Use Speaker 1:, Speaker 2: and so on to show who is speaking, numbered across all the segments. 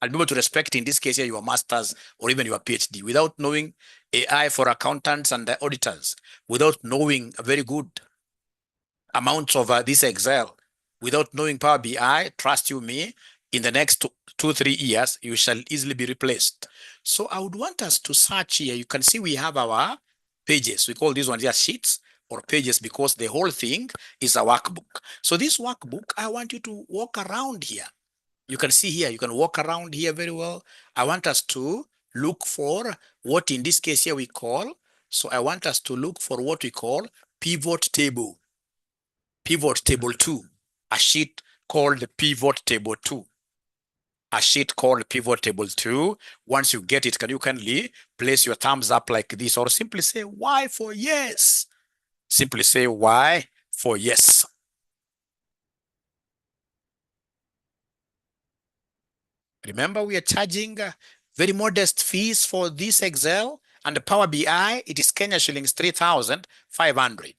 Speaker 1: I'll be able to respect, in this case here, your master's or even your PhD without knowing AI for accountants and the auditors, without knowing a very good amounts of this Excel, without knowing Power BI. Trust you me, in the next 2-3 years, you shall easily be replaced. So I would want us to search here. You can see we have our pages. We call these ones just sheets or pages because the whole thing is a workbook. So this workbook, I want you to walk around here. You can see here, you can walk around here very well. I want us to look for what in this case here we call, so I want us to look for what we call pivot table. Pivot table 2, a sheet called pivot table 2. A sheet called pivot table 2. Once you get it, can you kindly place your thumbs up like this, or simply say Y for yes? Simply say Y for yes. Remember, we are charging very modest fees for this Excel, and the Power BI, it is Kenya shillings 3,500.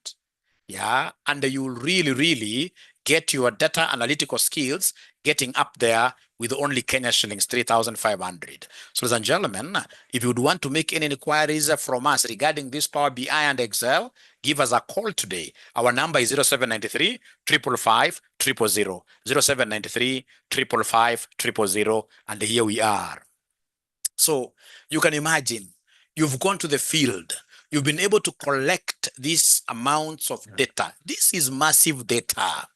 Speaker 1: Yeah, and you will really get your data analytical skills getting up there with only Kenya shillings 3,500. So, ladies and gentlemen, if you would want to make any inquiries from us regarding this Power BI and Excel, give us a call today. Our number is 0793 555 000, 0793 555 000, and here we are. So you can imagine, you've gone to the field, you've been able to collect these amounts of data. This is massive data.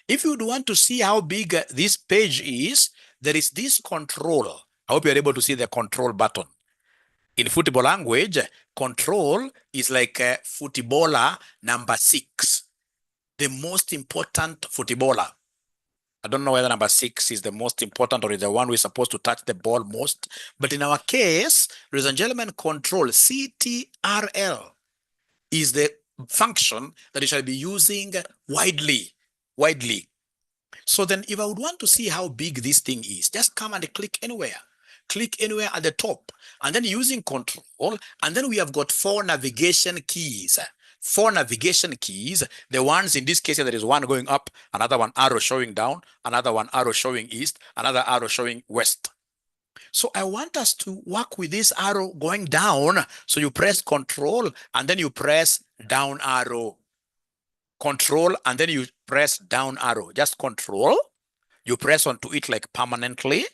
Speaker 1: If you would want to see how big this page is, there is this control. I hope you're able to see the control button. In football language, control is like a footballer number 6, the most important footballer. I don't know whether number 6 is the most important or is the one who is supposed to touch the ball most. But in our case, ladies and gentlemen, control, CTRL, is the function that you shall be using widely. So then if I would want to see how big this thing is, just come and click anywhere. Click anywhere at the top. And then using control, and then we have got 4 navigation keys. 4 navigation keys, the ones in this case, there is one going up, another one arrow showing down, another one arrow showing east, another arrow showing west. So I want us to work with this arrow going down. So you press control and then you press down arrow. Control and then you press down arrow. Just control. You press onto it like permanently.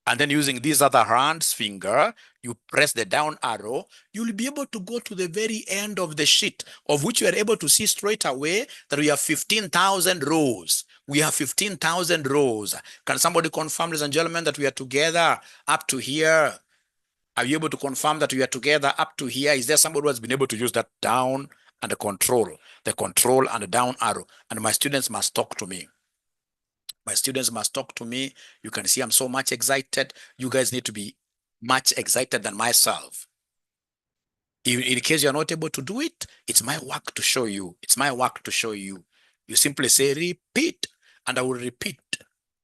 Speaker 1: And then using this other hand's finger, you press the down arrow, you'll be able to go to the very end of the sheet, of which you are able to see straight away that we have 15,000 rows. We have 15,000 rows. Can somebody confirm, ladies and gentlemen, that we are together up to here? Are you able to confirm that we are together up to here? Is there somebody who has been able to use that down and the control and the down arrow? And my students must talk to me. My students must talk to me. You can see I'm so much excited. You guys need to be much excited than myself. In case you're not able to do it, it's my work to show you. It's my work to show you. You simply say repeat, and I will repeat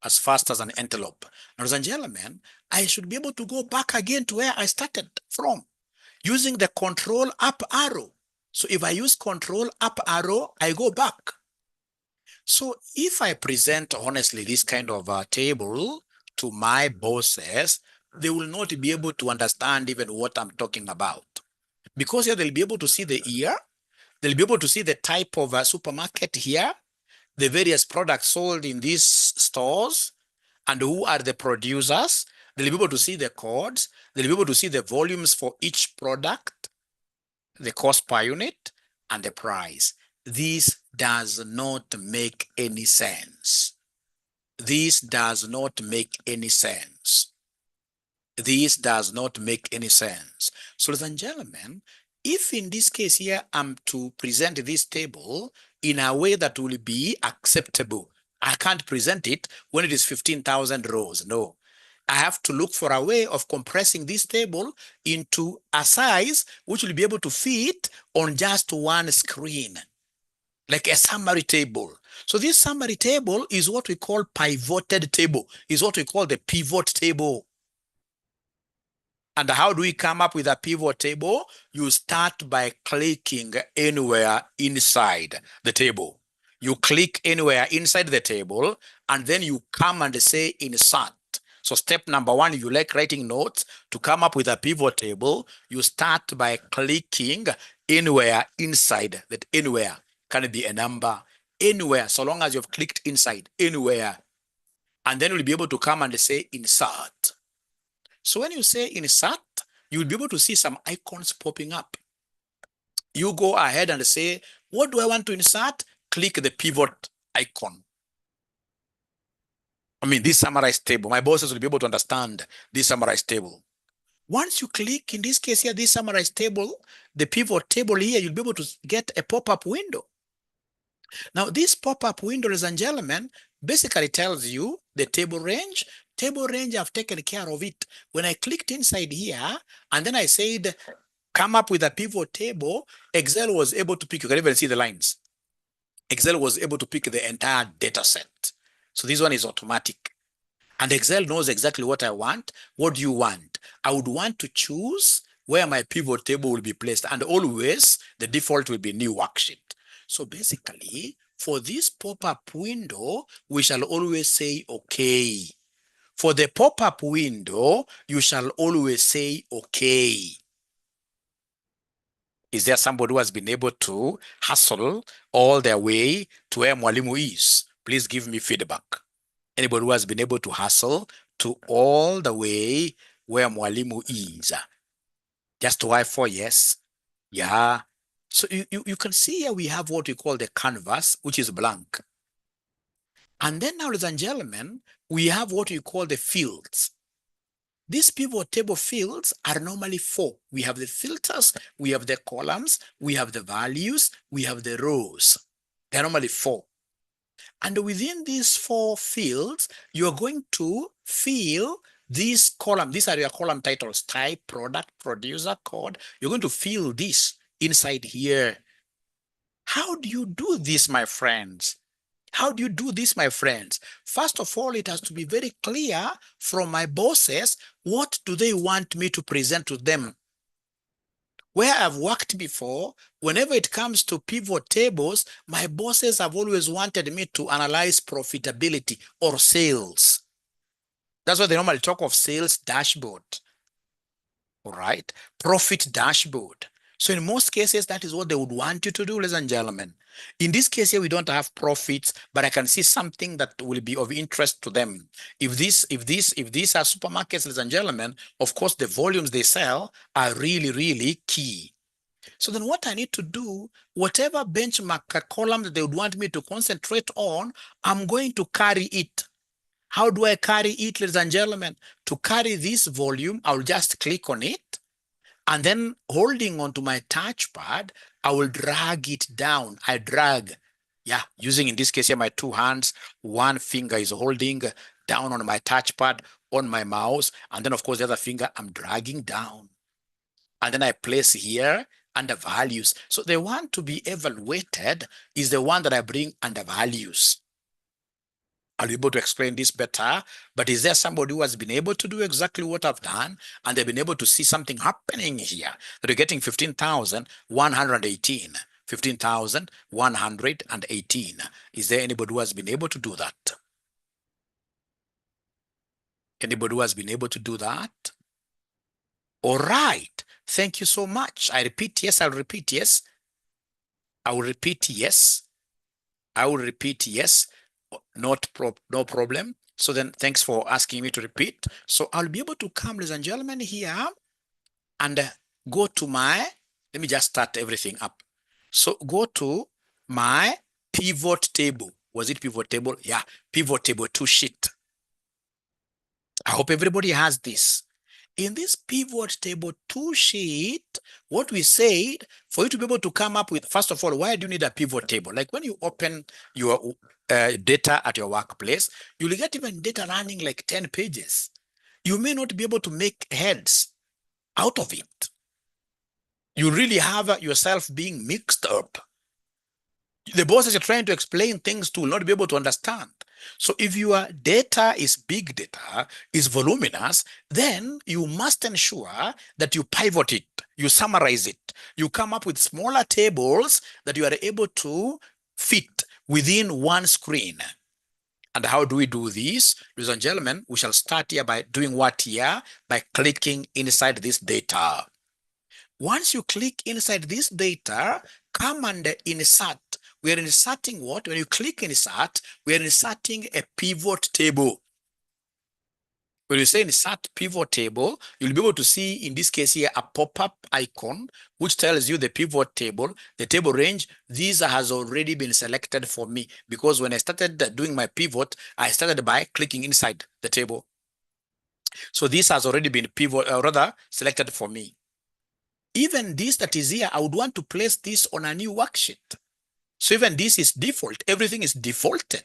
Speaker 1: as fast as an antelope. Ladies and gentlemen, I should be able to go back again to where I started from, using the control up arrow. So if I use control up arrow, I go back. So if I present honestly this kind of a table to my bosses, they will not be able to understand even what I'm talking about. Because here they'll be able to see the year, they'll be able to see the type of a supermarket here, the various products sold in these stores, and who are the producers. They'll be able to see the codes, they'll be able to see the volumes for each product, the cost per unit, and the price. This does not make any sense. This does not make any sense. This does not make any sense. So, ladies and gentlemen, if in this case here, I'm to present this table in a way that will be acceptable, I can't present it when it is 15,000 rows. No. I have to look for a way of compressing this table into a size which will be able to fit on just one screen, like a summary table. So this summary table is what we call pivoted table, is what we call the pivot table. And how do we come up with a pivot table? You start by clicking anywhere inside the table. You click anywhere inside the table, and then you come and say insert. So step number one, if you like writing notes, to come up with a pivot table, you start by clicking anywhere inside. That anywhere can be a number, anywhere, so long as you've clicked inside, anywhere. And then you'll be able to come and say insert. So when you say insert, you'll be able to see some icons popping up. You go ahead and say, what do I want to insert? Click the pivot icon. I mean, this summarized table. My bosses will be able to understand this summarized table. Once you click, in this case here, this summarized table, the pivot table here, you'll be able to get a pop-up window. Now, this pop-up window, ladies and gentlemen, basically tells you the table range. Table range, I've taken care of it. When I clicked inside here, and then I said, come up with a pivot table, Excel was able to pick, you can even see the lines. Excel was able to pick the entire data set. So this one is automatic. And Excel knows exactly what I want. What do you want? I would want to choose where my pivot table will be placed. And always, the default will be new worksheet. So basically, for this pop-up window, we shall always say, okay. For the pop-up window, you shall always say, okay. Is there somebody who has been able to hustle all their way to where Mwalimu is? Please give me feedback. Anybody who has been able to hustle to all the way where Mwalimu is? Just Y for yes. Yeah. So you can see here we have what we call the canvas, which is blank. And then now, ladies and gentlemen, we have what we call the fields. These pivot table fields are normally 4. We have the filters, we have the columns, we have the values, we have the rows. They're normally 4. And within these 4 fields, you're going to fill these columns. These are your column titles: type, product, producer, code. You're going to fill this inside here. How do you do this, my friends? How do you do this, my friends? First of all, it has to be very clear from my bosses, what do they want me to present to them? Where I've worked before, whenever it comes to pivot tables, my bosses have always wanted me to analyze profitability or sales. That's why they normally talk of sales dashboard. All right, profit dashboard. So in most cases, that is what they would want you to do, ladies and gentlemen. In this case here, we don't have profits, but I can see something that will be of interest to them. If these are supermarkets, ladies and gentlemen, of course, the volumes they sell are really, really key. So then what I need to do, whatever benchmark column that they would want me to concentrate on, I'm going to carry it. How do I carry it, ladies and gentlemen? To carry this volume, I'll just click on it. And then holding onto my touchpad, I will drag it down. I drag, using in this case here my 2 hands. One finger is holding down on my touchpad on my mouse. And then of course the other finger I'm dragging down. And then I place here under values. So the one to be evaluated is the one that I bring under values. I'll be able to explain this better, but is there somebody who has been able to do exactly what I've done and they've been able to see something happening here? That you're getting 15,118. 15,118. Is there anybody who has been able to do that? Anybody who has been able to do that? All right. Thank you so much. I repeat yes, I'll repeat yes. I will repeat yes. I will repeat yes. No problem. So then thanks for asking me to repeat. So I'll be able to come, ladies and gentlemen, here and go to my, let me just start everything up. So go to my pivot table. Was it pivot table? Yeah, pivot table 2 sheet. I hope everybody has this. In this pivot table 2 sheet, what we said, for you to be able to come up with, first of all, why do you need a pivot table? Like when you open your data at your workplace, you'll get even data running like 10 pages. You may not be able to make heads out of it. You really have yourself being mixed up. The bosses are trying to explain things to will not be able to understand. So if your data is big data, is voluminous, then you must ensure that you pivot it, you summarize it, you come up with smaller tables that you are able to fit within one screen. And how do we do this? Ladies and gentlemen, we shall start here by doing what here? By clicking inside this data. Once you click inside this data, come and insert. We are inserting what? When you click insert, we are inserting a pivot table. When you say insert pivot table, you'll be able to see, in this case here, a pop-up icon, which tells you the pivot table, the table range. This has already been selected for me, because when I started doing my pivot, I started by clicking inside the table. So this has already been selected for me. Even this that is here, I would want to place this on a new worksheet. So even this is default. Everything is defaulted.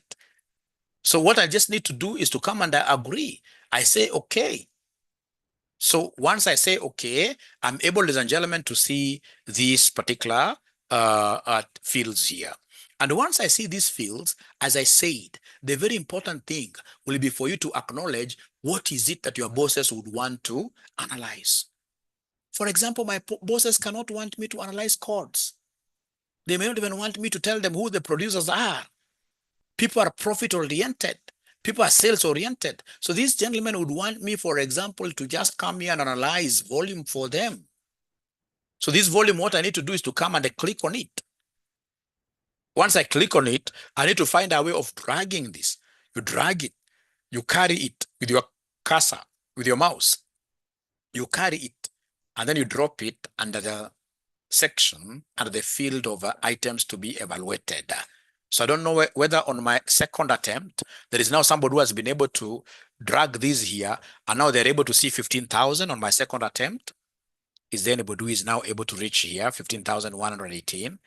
Speaker 1: So what I just need to do is to come and agree. I say, okay. So once I say, okay, I'm able, ladies and gentlemen, to see these particular fields here. And once I see these fields, as I said, the very important thing will be for you to acknowledge what is it that your bosses would want to analyze. For example, my bosses cannot want me to analyze codes. They may not even want me to tell them who the producers are. People are profit-oriented. People are sales-oriented. So these gentlemen would want me, for example, to just come here and analyze volume for them. So this volume, what I need to do is to come and click on it. Once I click on it, I need to find a way of dragging this. You drag it. You carry it with your cursor, with your mouse. You carry it, and then you drop it under the section, under the field of items to be evaluated. So I don't know whether on my second attempt, there is now somebody who has been able to drag this here, and now they're able to see 15,000 on my second attempt. Is there anybody who is now able to reach here, 15,118?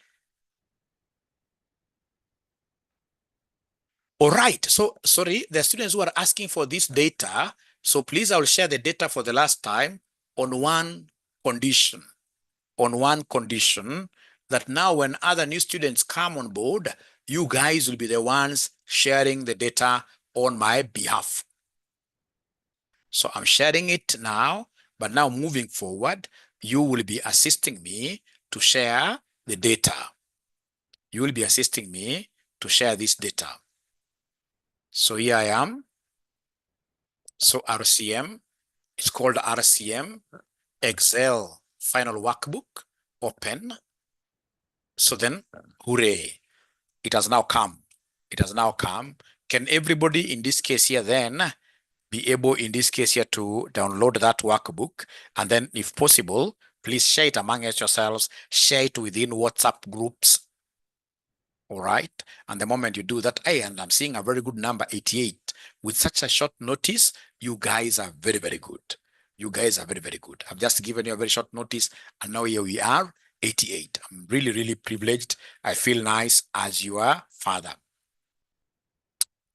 Speaker 1: All right, so sorry, the students who are asking for this data, so please, I will share the data for the last time on one condition. On one condition, that now when other new students come on board, you guys will be the ones sharing the data on my behalf. So I'm sharing it now, but now moving forward, you will be assisting me to share the data. You will be assisting me to share this data. So here I am. So RCM, it's called RCM Excel final workbook, open. So then, hooray, it has now come. It has now come. Can everybody in this case here then be able, in this case here, to download that workbook? And then if possible, please share it among yourselves, share it within WhatsApp groups. All right. And the moment you do that, and I'm seeing a very good number, 88. With such a short notice, you guys are very, very good. You guys are very, very good. I've just given you a very short notice, and now here we are, 88. I'm really, really privileged. I feel nice as your father.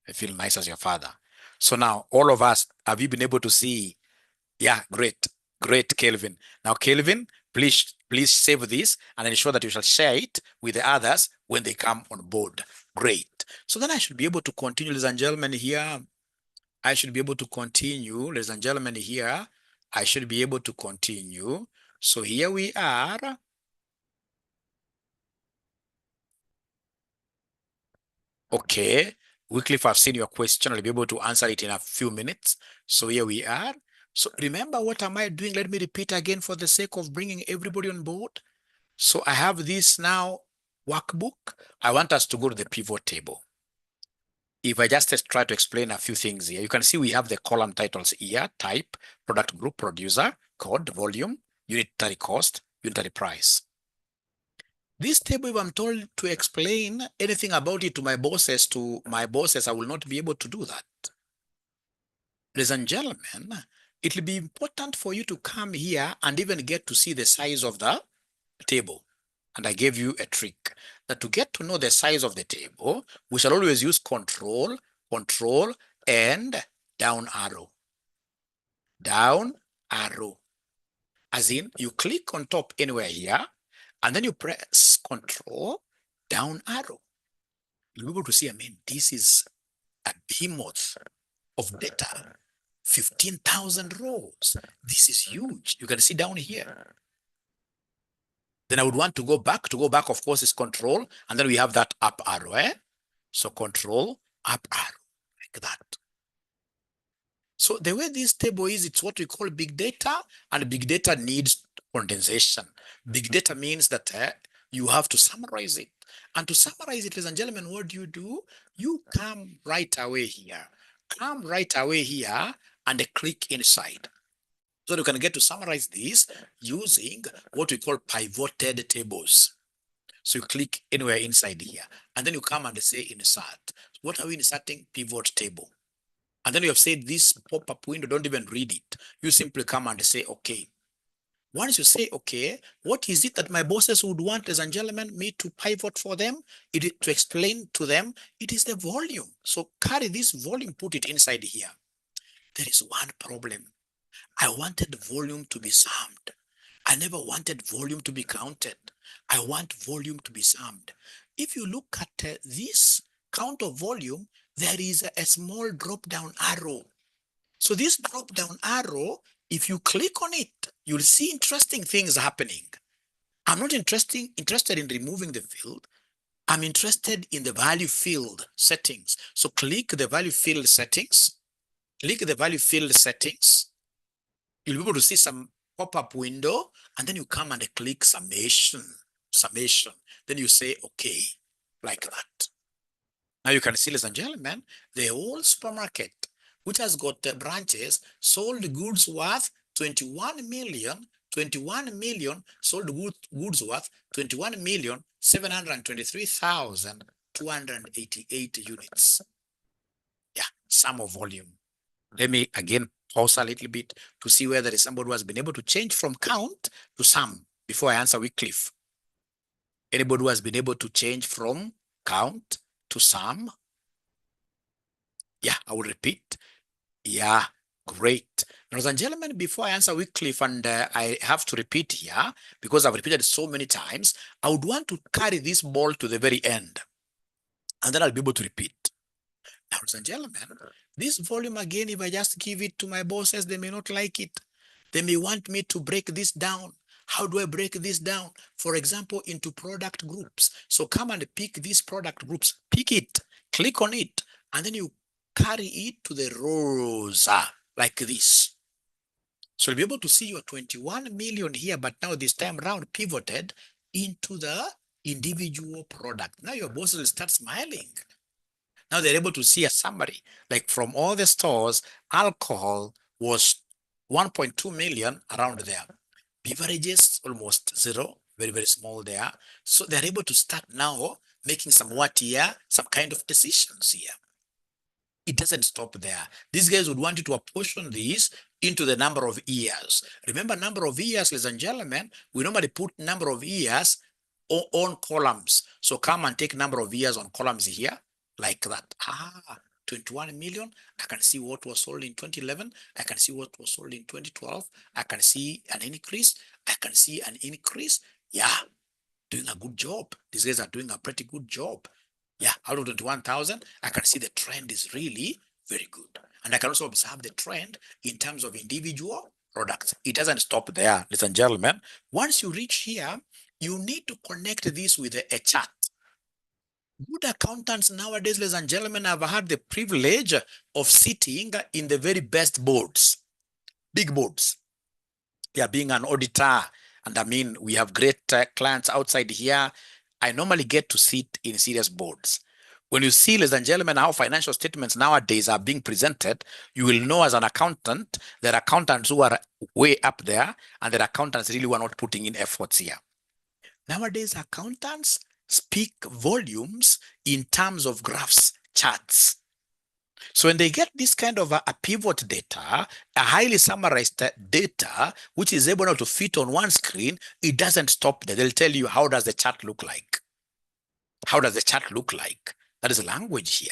Speaker 1: I feel nice as your father. So now, all of us, have you been able to see? Yeah, great. Great, Kelvin. Now, Kelvin, please save this and ensure that you shall share it with the others when they come on board. Great. So then I should be able to continue, ladies and gentlemen, here. I should be able to continue, ladies and gentlemen, here. I should be able to continue. So here we are. Okay. Wycliffe, I've seen your question. I'll be able to answer it in a few minutes. So here we are. So remember, what am I doing? Let me repeat again for the sake of bringing everybody on board. So I have this now workbook. I want us to go to the pivot table. If I just try to explain a few things here, you can see we have the column titles here: type, product group, producer, code, volume, unitary cost, unitary price. This table, if I'm told to explain anything about it to my bosses, I will not be able to do that. Ladies and gentlemen, it will be important for you to come here and even get to see the size of the table. And I gave you a trick that to get to know the size of the table, we shall always use control, and down arrow. Down arrow. As in, you click on top anywhere here, and then you press control, down arrow. You'll be able to see, this is a behemoth of data. 15,000 rows. This is huge. You can see down here. Then I would want to go back. To go back, of course, is control. And then we have that up arrow. So control, up arrow. that. So the way this table is, it's what we call big data, and big data needs condensation. Big data means that you have to summarize it. And to summarize it, ladies and gentlemen, what do? You come right away here. Come right away here and click inside. So you can get to summarize this using what we call pivoted tables. So you click anywhere inside here, and then you come and say insert. What are we inserting? Pivot table. And then you have said this pop-up window, don't even read it. You simply come and say, okay. Once you say, okay, what is it that my bosses would want, ladies and gentlemen, me to pivot for them? To explain to them, it is the volume. So carry this volume, put it inside here. There is one problem. I wanted volume to be summed. I never wanted volume to be counted. I want volume to be summed. If you look at this count of volume, there is a small drop-down arrow. So this drop-down arrow, if you click on it, you'll see interesting things happening. I'm not interested in removing the field. I'm interested in the value field settings. So click the value field settings. Click the value field settings. You'll be able to see some pop-up window, and then you come and click summation. Then you say, okay, like that. Now you can see, ladies and gentlemen, the whole supermarket, which has got branches, sold goods worth 21 million, sold goods worth 21,723,288 units. Yeah, sum of volume. Let me again pause a little bit to see whether there is somebody who has been able to change from count to sum before I answer Wycliffe. Anybody who has been able to change from count to sum? Yeah, I will repeat. Yeah, great. Ladies and gentlemen, before I answer Wycliffe, and I have to repeat here, because I've repeated so many times, I would want to carry this ball to the very end, and then I'll be able to repeat. Now, ladies and gentlemen, this volume again, if I just give it to my bosses, they may not like it. They may want me to break this down. How do I break this down? For example, into product groups. So come and pick these product groups, pick it, click on it, and then you carry it to the rows like this. So you'll be able to see your 21 million here, but now this time around pivoted into the individual product. Now your bosses will start smiling. Now they're able to see a summary, like from all the stores, alcohol was 1.2 million around there. Beverages, almost zero, very, very small there. So they're able to start now making some what here, some kind of decisions here. It doesn't stop there. These guys would want you to apportion these into the number of years. Remember, number of years, ladies and gentlemen, we normally put number of years on columns. So come and take number of years on columns here, like that. 21 million. I can see what was sold in 2011. I can see what was sold in 2012. I can see an increase. I can see an increase. Yeah, doing a good job. These guys are doing a pretty good job. Yeah, out of 21,000, I can see the trend is really very good. And I can also observe the trend in terms of individual products. It doesn't stop there, ladies and gentlemen. Once you reach here, you need to connect this with a chart. Good accountants nowadays, ladies and gentlemen, have had the privilege of sitting in the very best boards, big boards. Yeah, being an auditor, and I mean, we have great clients outside here. I normally get to sit in serious boards. When you see, ladies and gentlemen, how financial statements nowadays are being presented, you will know as an accountant, there are accountants who are way up there, and there are accountants really who are not putting in efforts here. Nowadays, accountants speak volumes in terms of graphs, charts. So when they get this kind of a pivot data, a highly summarized data, which is able to fit on one screen, it doesn't stop there. They'll tell you, how does the chart look like? How does the chart look like? That is language here.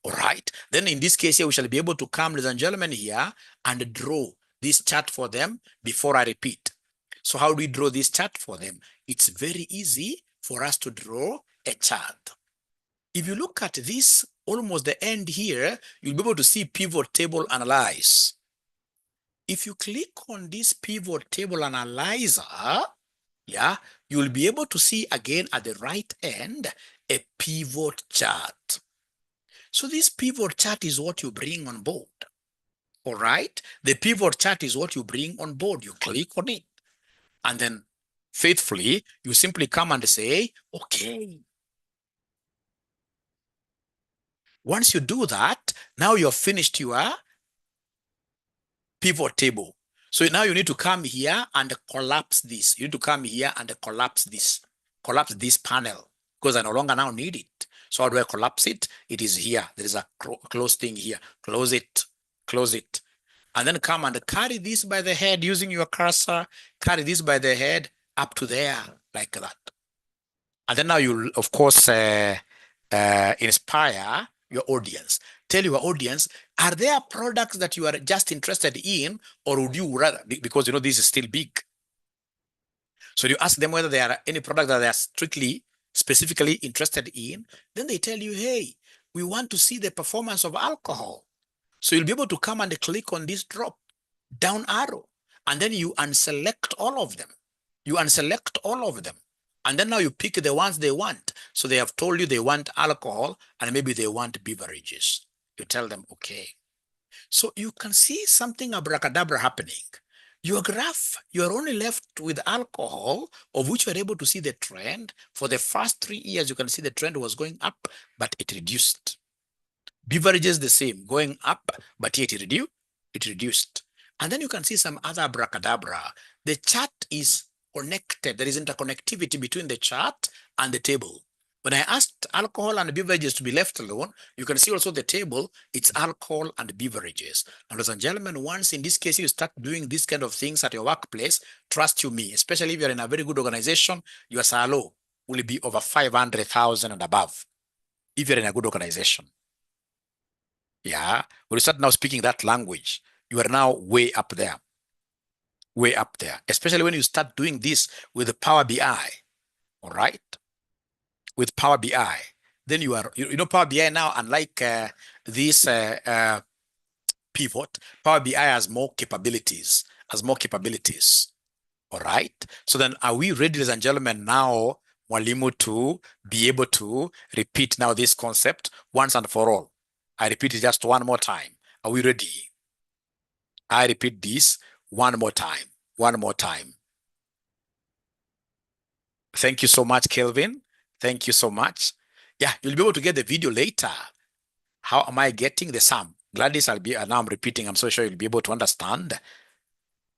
Speaker 1: All right. Then in this case here, we shall be able to come, ladies and gentlemen, here and draw this chart for them before I repeat. So how do we draw this chart for them? It's very easy for us to draw a chart. If you look at this, almost the end here, you'll be able to see pivot table analyze. If you click on this pivot table analyzer, yeah, you'll be able to see again at the right end a pivot chart. So this pivot chart is what you bring on board. All right. The pivot chart is what you bring on board. You click on it. And then faithfully, you simply come and say, okay. Once you do that, now you've finished your pivot table. So now you need to come here and collapse this. You need to come here and collapse this panel, because I no longer now need it. So how do I collapse it? It is here. There is a close thing here. Close it, close it. And then come and carry this by the head using your cursor. Carry this by the head up to there, like that. And then now you, of course, inspire your audience. Tell your audience, are there products that you are just interested in, or would you rather, because you know this is still big. So you ask them whether there are any products that they are specifically interested in. Then they tell you, hey, we want to see the performance of alcohol. So you'll be able to come and click on this drop down arrow, and then you unselect all of them. You unselect all of them. And then now you pick the ones they want. So they have told you they want alcohol, and maybe they want beverages. You tell them, okay. So you can see something abracadabra happening. Your graph, you're only left with alcohol, of which you're able to see the trend. For the first 3 years, you can see the trend was going up, but it reduced. Beverages the same, going up, but yet it reduced. And then you can see some other abracadabra. The chart is connected. There is interconnectivity between the chart and the table. When I asked alcohol and beverages to be left alone, you can see also the table, it's alcohol and beverages. And ladies and gentlemen, once in this case you start doing these kind of things at your workplace, trust you me, especially if you're in a very good organization, your salary will be over 500,000 and above, if you're in a good organization. Yeah, when you start now speaking that language, you are now way up there. Way up there, especially when you start doing this with the Power BI, all right? With Power BI, then you are, you know, Power BI now, unlike this pivot, Power BI has more capabilities, all right? So then are we ready, ladies and gentlemen, now, Mwalimu, to be able to repeat now this concept once and for all? I repeat it just one more time. Are we ready? I repeat this one more time. Thank you so much, Kelvin. Thank you so much. Yeah, you'll be able to get the video later. How am I getting the sum? Gladys, now I'm repeating. I'm so sure you'll be able to understand.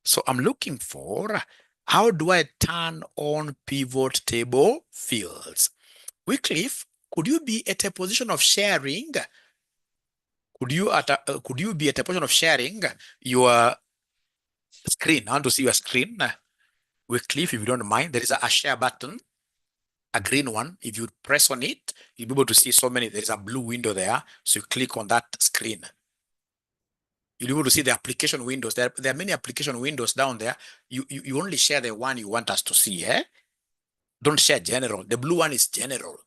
Speaker 1: So I'm looking for, how do I turn on pivot table fields? Wycliffe, could you be at a position of sharing? Could you be at a position of sharing your screen? I want to see your screen. Wycliffe, if you don't mind, there is a share button, a green one. If you press on it, you'll be able to see so many. There is a blue window there. So you click on that screen. You'll be able to see the application windows. There are many application windows down there. You only share the one you want us to see. Don't share general. The blue one is general.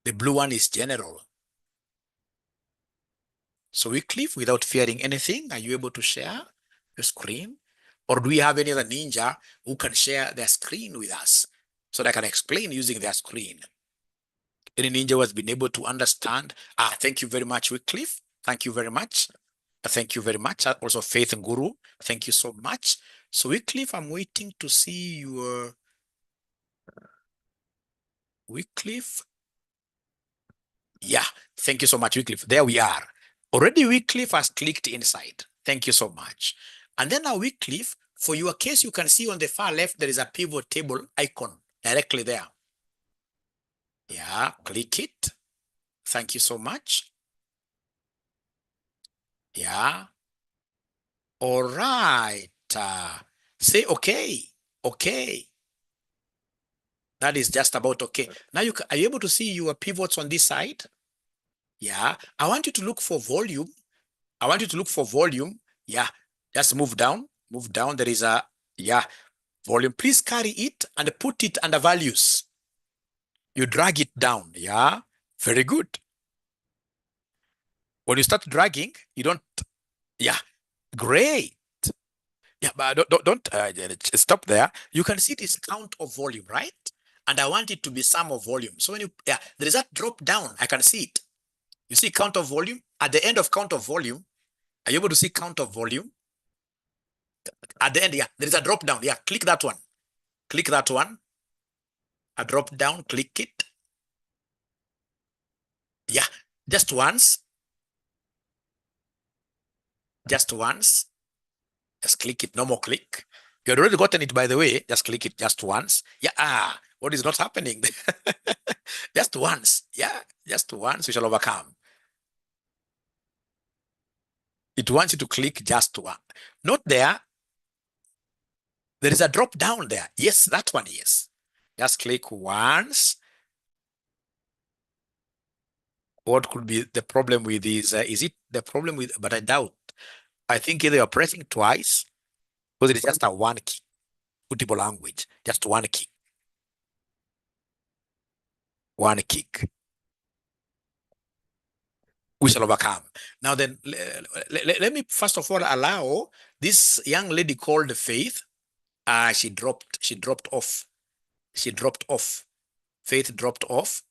Speaker 1: The blue one is general. So Wycliffe, without fearing anything, are you able to share your screen? Or do we have any other ninja who can share their screen with us so that I can explain using their screen? Any ninja who has been able to understand? Thank you very much, Wycliffe. Thank you very much. Thank you very much. Also, Faith and Guru, thank you so much. So Wycliffe, I'm waiting to see your Wycliffe. Yeah, thank you so much, Wycliffe. There we are. Already Wycliffe has clicked inside. Thank you so much. And then now Wycliffe, for your case, you can see on the far left, there is a pivot table icon directly there. Yeah, click it. Thank you so much. Yeah. All right. Say okay. Okay. That is just about okay. Now are you able to see your pivots on this side? Yeah. I want you to look for volume. Yeah. Just move down. There is a, yeah, volume. Please carry it and put it under values. You drag it down. Yeah. Very good. When you start dragging, you don't, yeah, great. Yeah, but don't stop there. You can see this count of volume, right? And I want it to be sum of volume. So when you, yeah, there is that drop down. I can see it. You see count of volume? At the end of count of volume, are you able to see count of volume? At the end, yeah, there is a drop down. Yeah, click that one. Click that one. A drop down, click it. Yeah, just once. Just once. Just click it. No more click. You had already gotten it, by the way. Just click it just once. Yeah. What is not happening? Just once. Yeah. Just once. We shall overcome. It wants you to click just one. Note there. There is a drop down there. Yes, that one. Yes. Just click once. What could be the problem with this? Is it the problem with? But I doubt. I think either you're pressing twice, because it is just a one key. Multiple language. Just one key. One kick. We shall overcome. Now then, let me first of all allow this young lady called Faith. She dropped off. She dropped off. Faith dropped off.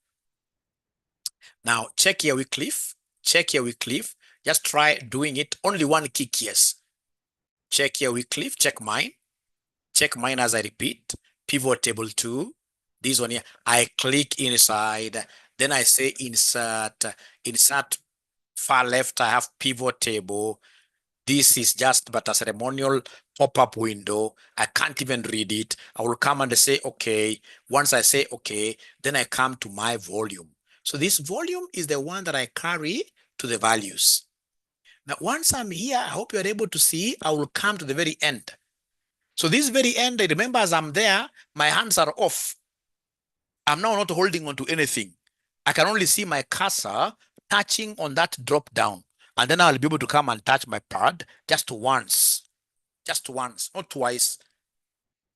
Speaker 1: Now check here with Cliff. Check here with Cliff. Just try doing it. Only one kick, yes. Check here with Cliff. Check mine. Check mine as I repeat. Pivot table 2. This one here. I click inside. Then I say insert. Insert far left. I have pivot table. This is just but a ceremonial pop-up window. I can't even read it. I will come and say, okay. Once I say, okay, then I come to my volume. So this volume is the one that I carry to the values. Now, once I'm here, I hope you're able to see, I will come to the very end. So this very end, remember as I'm there, my hands are off. I'm now not holding on to anything. I can only see my cursor touching on that drop down. And then I'll be able to come and touch my pad just once, not twice.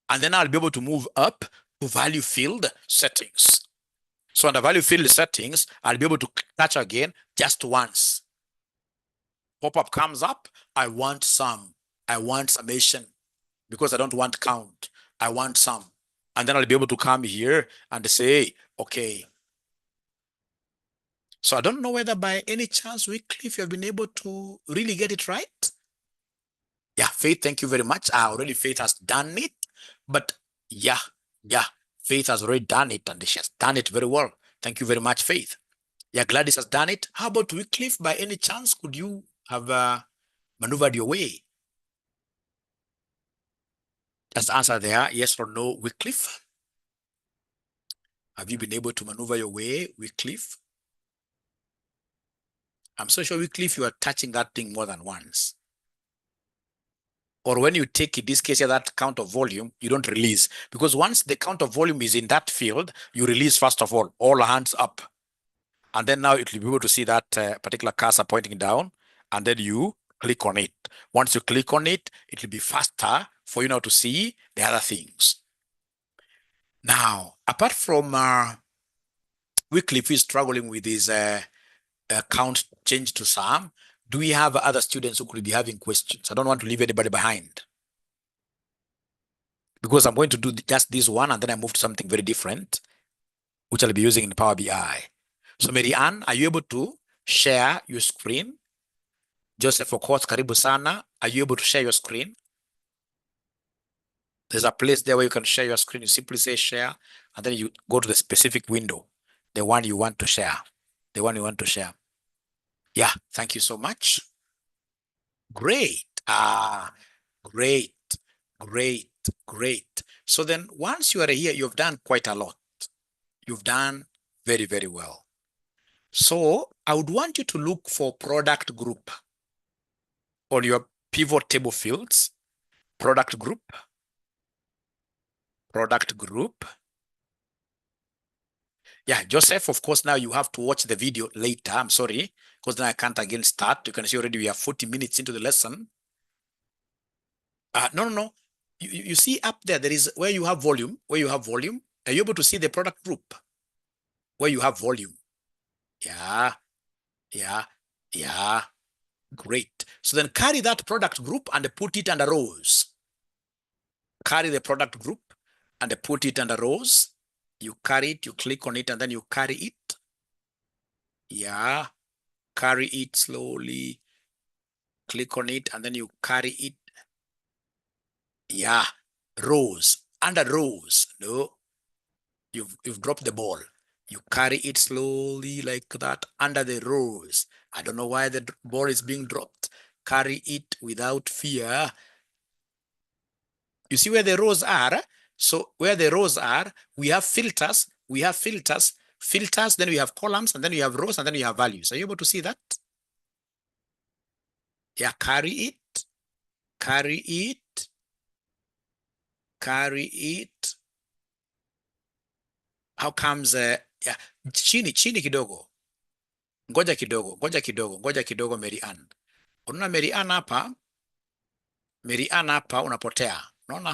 Speaker 1: And then I'll be able to move up to value field settings. So under value field settings, I'll be able to touch again just once. Pop-up comes up. I want sum. I want summation because I don't want count. I want sum. And then I'll be able to come here and say, okay. So I don't know whether by any chance, Wycliffe, you have been able to really get it right. Yeah, Faith, thank you very much. Already Faith has done it. But yeah, Faith has already done it and she has done it very well. Thank you very much, Faith. Yeah, Gladys has done it. How about Wycliffe? By any chance, could you have maneuvered your way? Just answer there, yes or no, Wycliffe. Have you been able to maneuver your way, Wycliffe? I'm so sure, Wycliffe, you are touching that thing more than once. Or when you take, in this case, that count of volume, you don't release. Because once the count of volume is in that field, you release first of all hands up. And then now it will be able to see that particular cursor pointing down. And then you click on it. Once you click on it, it will be faster for you now to see the other things. Now, apart from Wycliffe is struggling with his count change to sum, do we have other students who could be having questions? I don't want to leave anybody behind, because I'm going to do just this one and then I move to something very different, which I'll be using in Power BI. So Mary Ann, are you able to share your screen? Joseph, of course, karibu sana. Are you able to share your screen? There's a place there where you can share your screen. You simply say share, and then you go to the specific window, the one you want to share, Yeah, thank you so much. Great. Great. So then once you are here, you've done quite a lot. You've done very, very well. So I would want you to look for product group on your pivot table fields. Product group. Yeah, Joseph, of course, now you have to watch the video later. I'm sorry, because then I can't again start. You can see already we are 40 minutes into the lesson. No. You see up there is where you have volume. Are you able to see the product group? Where you have volume. Yeah. Great. So then carry that product group and put it under rows. Carry the product group and put it under rows. You carry it, you click on it, and then you carry it. Yeah. carry it slowly, click on it, and then you carry it. Yeah, rows, under rows. No, you've dropped the ball. You carry it slowly like that under the rows. I don't know why the ball is being dropped. Carry it without fear. You see where the rows are? So where the rows are, we have filters, filters, then we have columns, and then we have rows, and then we have values. Are you able to see that? Yeah, carry it, carry it, carry it. How comes, yeah, chini kidogo. Ngoja kidogo, Mary Ann. Unaona Mary Ann hapa unapotea. Unaona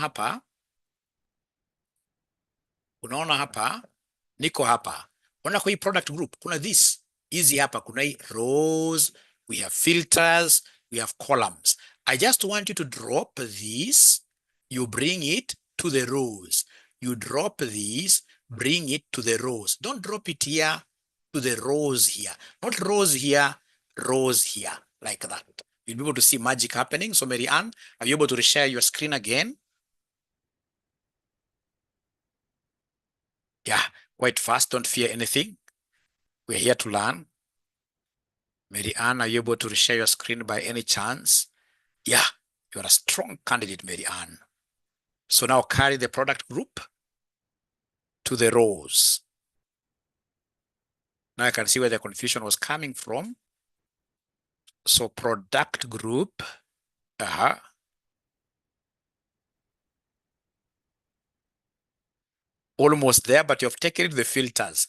Speaker 1: hapa, niko hapa. Unaona kwa hii product group, kuna this. Easy hapa, kuna hii rows, we have filters, we have columns. I just want you to drop this, you bring it to the rows. You drop this, bring it to the rows. Don't drop it here to the rows here. Not rows here, rows here, like that. You'll be able to see magic happening. So Mary Ann, are you able to reshare your screen again? Yeah, quite fast. Don't fear anything. We're here to learn. Mary Ann, are you able to reshare your screen by any chance? Yeah, you're a strong candidate, Mary Ann. So now carry the product group to the rows. Now I can see where the confusion was coming from. So product group, almost there, but you've taken the filters.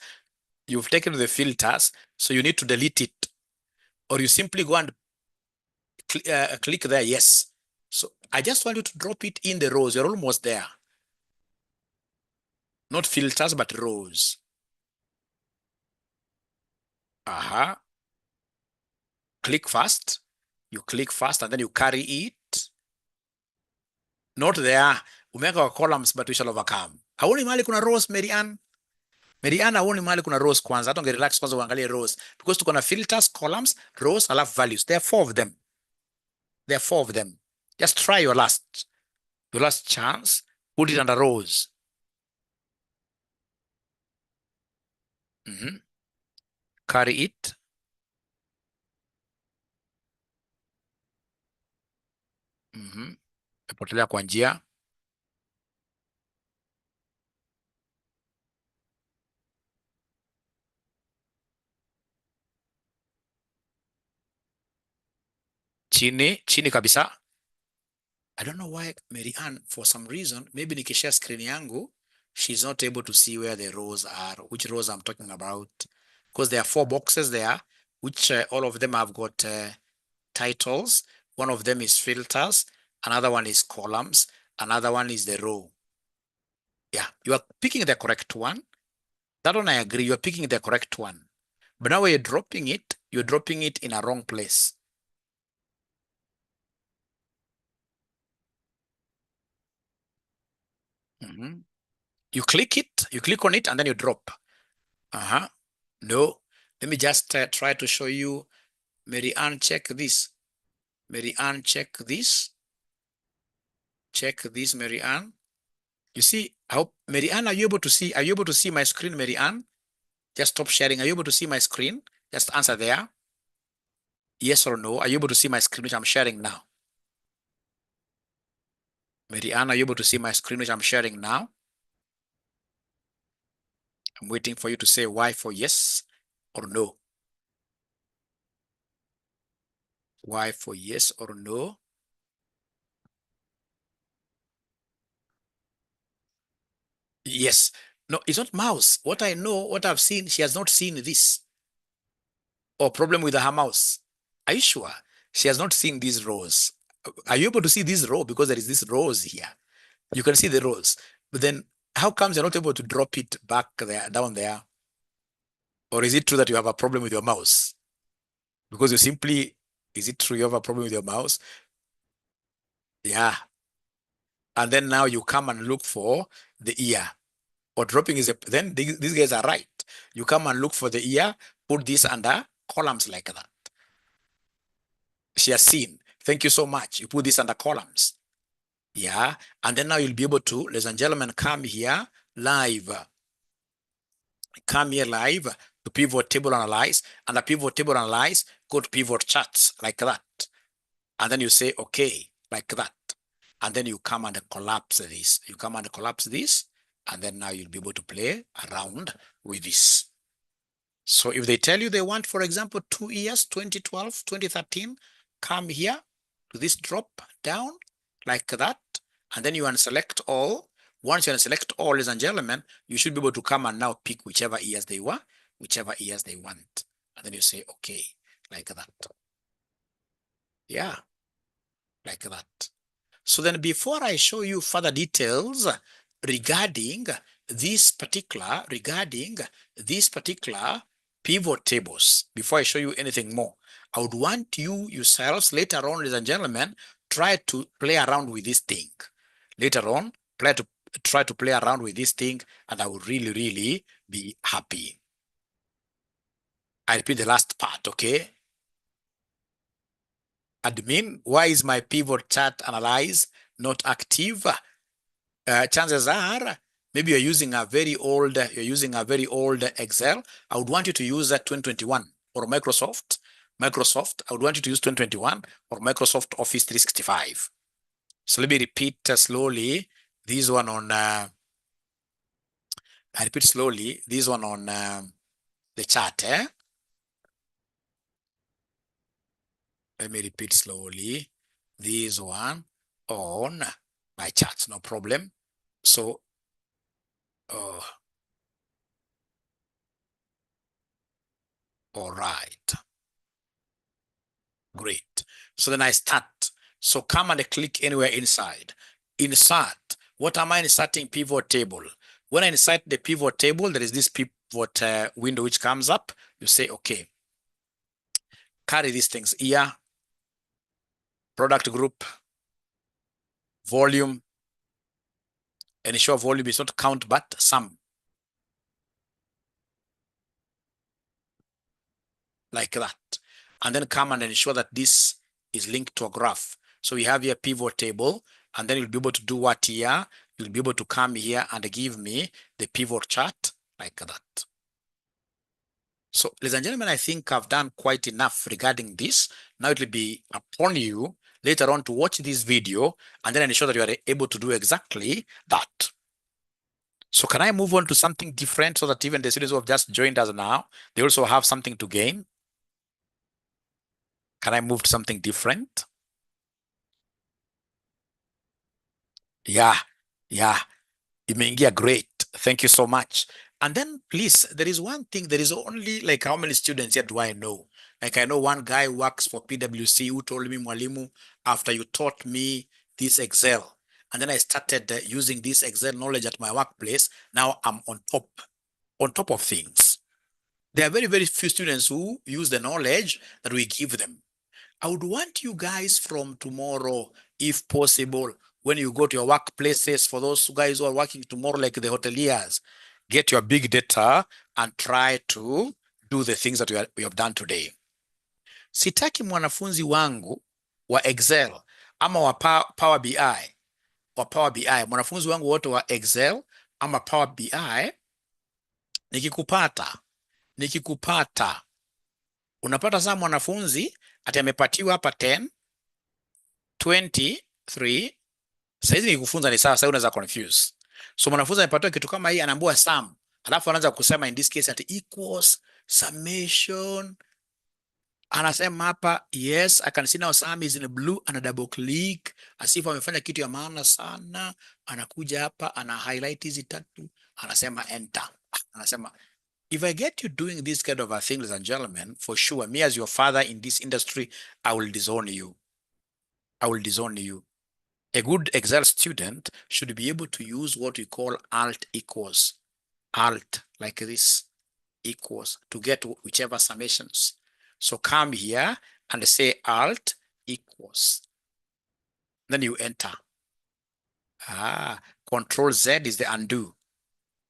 Speaker 1: You've taken the filters, so you need to delete it. Or you simply go and click there, yes. So I just want you to drop it in the rows. You're almost there. Not filters, but rows. Click fast. You click fast, and then you carry it. Not there. Umeweka columns, but we shall overcome. Haoni mahali kuna rows, Mary Ann? Mary Ann, haoni mahali kuna rows kwanza. Hata ungerelax kwanza uangalie rows. Because tuko na filters, columns, rows, alafu values. There are 4 of them. There are 4 of them. Just try your last chance. Put it under rows. Carry it. Potelea kwa njia. Chini kabisa. I don't know why Mary Ann, for some reason, maybe nikishare screen yangu, she's not able to see where the rows are, which rows I'm talking about. Because there are 4 boxes there, which all of them have got titles. One of them is filters. Another one is columns. Another one is the row. Yeah, you are picking the correct one. That one I agree, you're picking the correct one. But now when you're dropping it in a wrong place. You click on it, and then you drop. No, let me just try to show you. Mary Ann, check this. Mary Ann, check this. Check this, Mary Ann. You see, I hope, Mary Ann, are you able to see my screen, Mary Ann? Just stop sharing. Are you able to see my screen? Just answer there. Yes or no. Are you able to see my screen, which I'm sharing now? Mary Ann, are you able to see my screen, which I'm sharing now? I'm waiting for you to say Y for yes or no. Y for yes or no. Yes. No, it's not mouse. What I know, what I've seen, she has not seen this. Or problem with her mouse. Are you sure? She has not seen these rows. Are you able to see this row? Because there is this rows here. You can see the rows. But then how comes you're not able to drop it back there, down there? Or is it true that you have a problem with your mouse? Because you simply, is it true you have a problem with your mouse? Yeah. And then now you come and look for the ear. Or dropping is then these guys are right. You come and look for the ear, put this under columns like that. She has seen. Thank you so much. You put this under columns. Yeah. And then now you'll be able to, ladies and gentlemen, come here live. Come here live to pivot table analyze. And the pivot table analyze, go to pivot charts like that. And then you say, okay, like that. And then you come and collapse this. You come and collapse this. And then now you'll be able to play around with this. So if they tell you they want, for example, 2 years, 2012, 2013, come here to this drop down like that. And then you unselect all. Once you unselect all, ladies and gentlemen, you should be able to come and now pick whichever years they want. And then you say, okay, like that. Yeah, like that. So then before I show you further details regarding these particular pivot tables, before I show you anything more, I would want you yourselves later on, ladies and gentlemen, try to play around with this thing. Later on, try to play around with this thing, and I would really, really be happy. I repeat the last part, okay? Admin, why is my pivot chart analyze not active? Chances are maybe you're using a very old Excel. I would want you to use that 2021 or Microsoft. I would want you to use 2021 or Microsoft Office 365. So let me repeat slowly this one on I repeat slowly this one on the chart. Let me repeat slowly this one on my charts, no problem. So all right, great. So then I start. So come and click anywhere inside. Insert. What am I inserting? Pivot table. When I insert the pivot table, there is this pivot window which comes up. You say, okay, carry these things here. Product group, volume, ensure volume is not count but sum. Like that. And then come and ensure that this is linked to a graph. So we have here pivot table, and then you'll be able to do what here? You'll be able to come here and give me the pivot chart like that. So, ladies and gentlemen, I think I've done quite enough regarding this. Now it will be upon you later on to watch this video and then ensure that you are able to do exactly that. So can I move on to something different so that even the students who have just joined us now, they also have something to gain? Can I move to something different? Yeah. Imeingia, great. Thank you so much. And then please, there is one thing, there is only like how many students here do I know? Like I know one guy who works for PwC who told me, Mwalimu, after you taught me this Excel, and then I started using this Excel knowledge at my workplace, now I'm on top of things. There are very, very few students who use the knowledge that we give them. I would want you guys from tomorrow, if possible, when you go to your workplaces, for those guys who are working tomorrow, like the hoteliers, get your big data and try to do the things that we have done today. Sitaki mwanafunzi wangu wa Excel ama wa Power BI, mwanafunzi wangu wote wa Excel ama Power BI, nikikupata unapata saa mwanafunzi ati amepatiwa hapa 10, 23. Saizi nikikufunza ni sawa, sasa unaweza confuse. So mwanafunzi amepatiwa kitu kama hii, anaambiwa sum, alafu anaanza kusema in this case ati equals summation. Anasema hapa yes, I can see now sum is in blue, ana double click as if amefanya kitu ya maana sana. Anakuja hapa ana highlight hizi tatu, anasema enter. Anasema if I get you doing this kind of a thing, ladies and gentlemen, for sure, me as your father in this industry, I will disown you. A good Excel student should be able to use what we call alt equals. Alt, like this, equals, to get whichever summations. So come here and say alt equals. Then you enter. Control Z is the undo.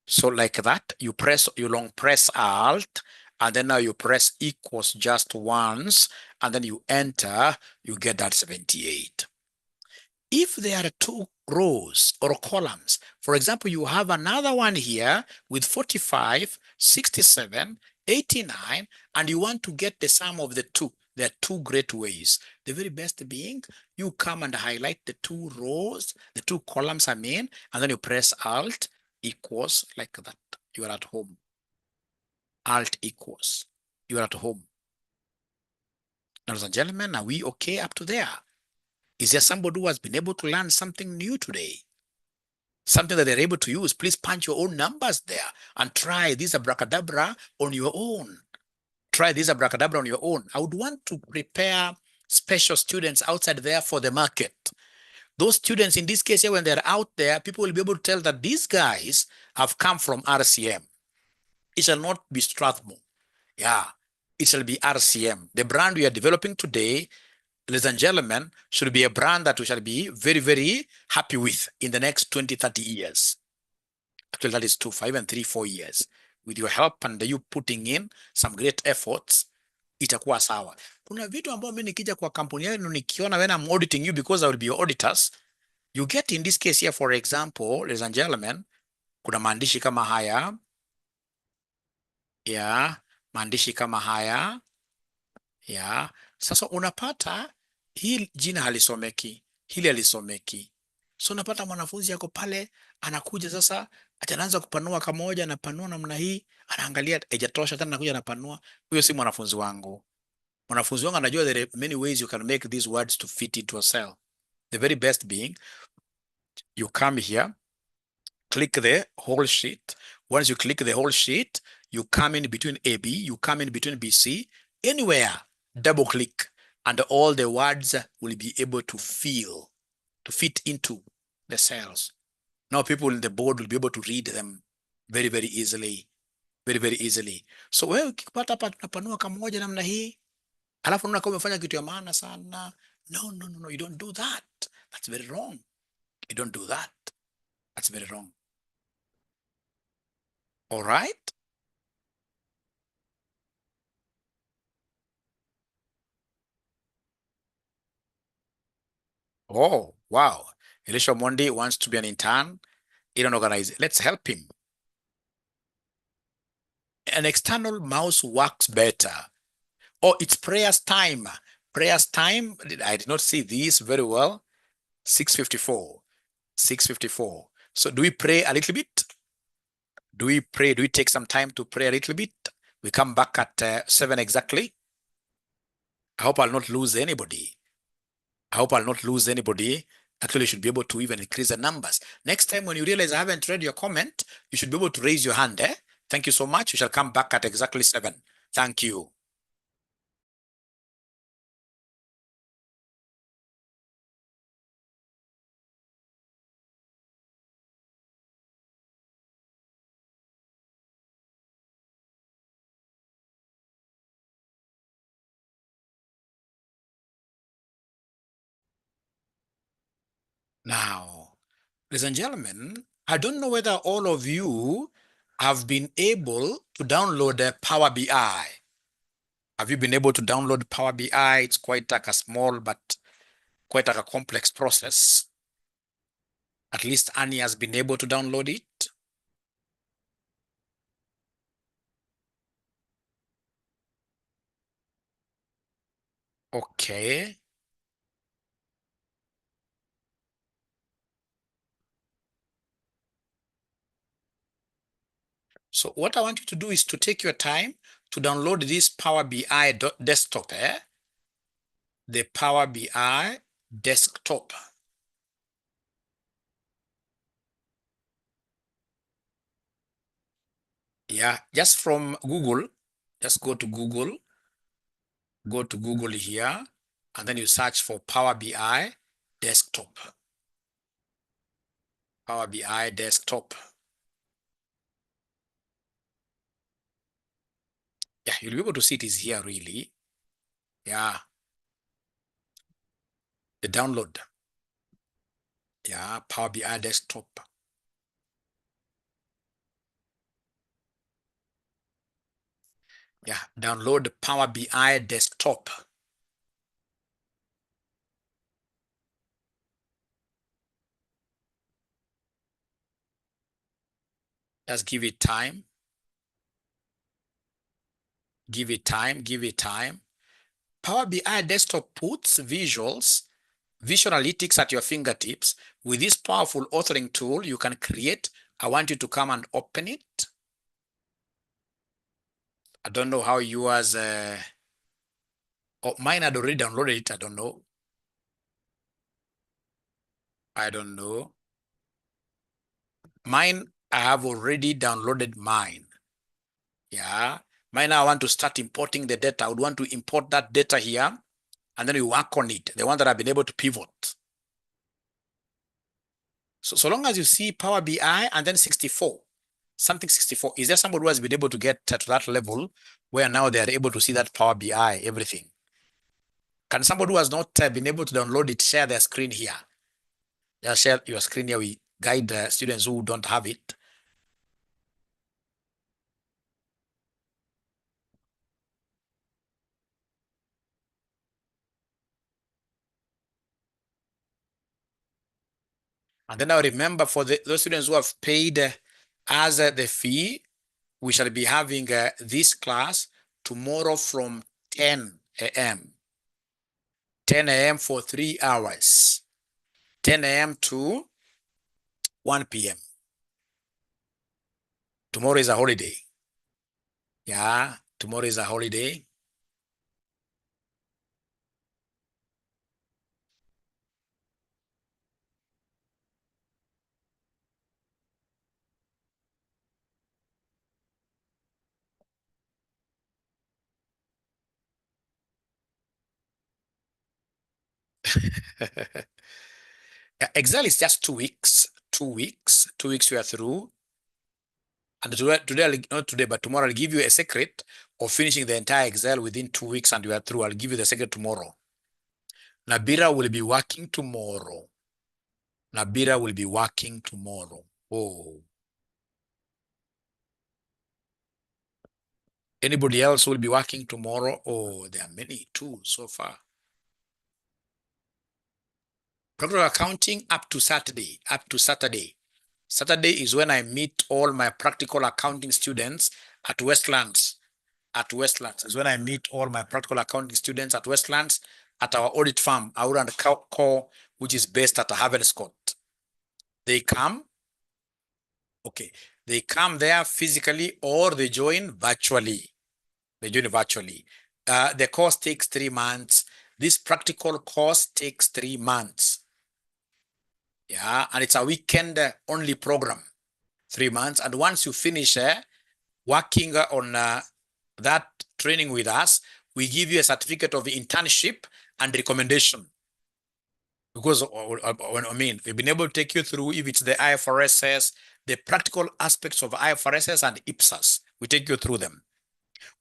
Speaker 1: So like that, you long press alt, and then now you press equals just once, and then you enter, you get that 78. If there are two rows or columns, for example, you have another one here with 45, 67, 89, and you want to get the sum of the two, there are two great ways. The very best being, you come and highlight the two rows, the two columns I mean, and then you press Alt equals like that. You are at home. Alt equals. You are at home. Ladies and gentlemen, are we okay up to there? Is there somebody who has been able to learn something new today? Something that they're able to use? Please punch your own numbers there and try this abracadabra on your own. Try this abracadabra on your own. I would want to prepare special students outside there for the market. Those students, in this case here, when they're out there, people will be able to tell that these guys have come from RCM. It shall not be Strathmore. Yeah, it shall be RCM. The brand we are developing today, ladies and gentlemen, should be a brand that we shall be very, very happy with in the next 20, 30 years. Actually, that is 2, 5, and 3, 4 years. With your help and you putting in some great efforts, itakuwa sawa. Kuna vitu ambao mimi nikija kwa kampuni yenu nikiona when I'm auditing you because I will be your auditors, you get in this case here, for example, ladies and gentlemen, kuna maandishi kama haya. Ya, maandishi kama haya. Ya, sasa unapata hii jina halisomeki, hili halisomeki. So unapata mwanafunzi yako pale anakuja sasa ataanza kupanua kamoja, anapanua namna hii, anaangalia haijatosha tena, anakuja anapanua. Huyo si mwanafunzi wangu. Mwanafunzi wangu anajua there are many ways you can make these words to fit into a cell. The very best being, you come here, click the whole sheet. Once you click the whole sheet, you come in between AB, you come in between BC, anywhere, double click, and all the words will be able to fit into the cells. Now people in the board will be able to read them very, very easily. Very, very easily. So wewe ukipata hapa tunapanua kamoja namna hii, alafu unaona kama umefanya kitu ya maana sana. No, you don't do that. That's very wrong. You don't do that. That's very wrong. All right? Oh, wow. Elisha Mondi wants to be an intern in an organization. Let's help him. An external mouse works better. Oh, it's prayers time. Prayers time. I did not see this very well. 6:54. 6:54. So do we pray a little bit? Do we pray? Do we take some time to pray a little bit? We come back at 7 exactly. I hope I'll not lose anybody. I hope I'll not lose anybody. Actually, you should be able to even increase the numbers. Next time when you realize I haven't read your comment, you should be able to raise your hand. Thank you so much. We shall come back at exactly 7. Thank you. Now, ladies and gentlemen, I don't know whether all of you have been able to download the Power BI. Have you been able to download Power BI? It's quite like a small but quite like a complex process. At least Annie has been able to download it. Okay. So what I want you to do is to take your time to download this Power BI desktop. The Power BI desktop. Yeah, just from Google, just go to Google here, and then you search for Power BI desktop. Power BI desktop. Yeah, you'll be able to see it is here really. Yeah. The download. Yeah, Power BI desktop. Yeah, download Power BI desktop. Just give it time. Give it time. Give it time. Power BI desktop puts visual analytics at your fingertips. With this powerful authoring tool, you can create. I want you to come and open it. I don't know how yours, oh, mine had already downloaded it. I don't know. I don't know. Mine, I have already downloaded mine. Yeah. Mine, I want to start importing the data. I would want to import that data here, and then we work on it. The one that I've been able to pivot. So long as you see Power BI and then 64, something 64, is there somebody who has been able to get to that level where now they are able to see that Power BI, everything? Can somebody who has not been able to download it share their screen here? Just share your screen here. We guide students who don't have it. And then I remember for those students who have paid as the fee, we shall be having this class tomorrow from 10 a.m. 10 a.m. for 3 hours. 10 a.m. to 1 p.m. Tomorrow is a holiday. Yeah, tomorrow is a holiday. Excel is just 2 weeks. 2 weeks. 2 weeks we are through. And today, not today, but tomorrow, I'll give you a secret of finishing the entire Excel within 2 weeks and you are through. I'll give you the secret tomorrow. Nabira will be working tomorrow. Nabira will be working tomorrow. Oh. Anybody else will be working tomorrow? Oh, there are many too so far. Practical accounting up to Saturday. Up to Saturday. Saturday is when I meet all my practical accounting students at Westlands. At Westlands is when I meet all my practical accounting students at Westlands at our audit firm, Aura and Co, which is based at Havenscott. They come, okay, they come there physically or they join virtually. They join virtually. The course takes 3 months. This practical course takes 3 months. Yeah, and it's a weekend only program, 3 months. And once you finish working on that training with us, we give you a certificate of internship and recommendation. Because I mean, we've been able to take you through, if it's the IFRSs, the practical aspects of IFRSs and IPSAS, we take you through them.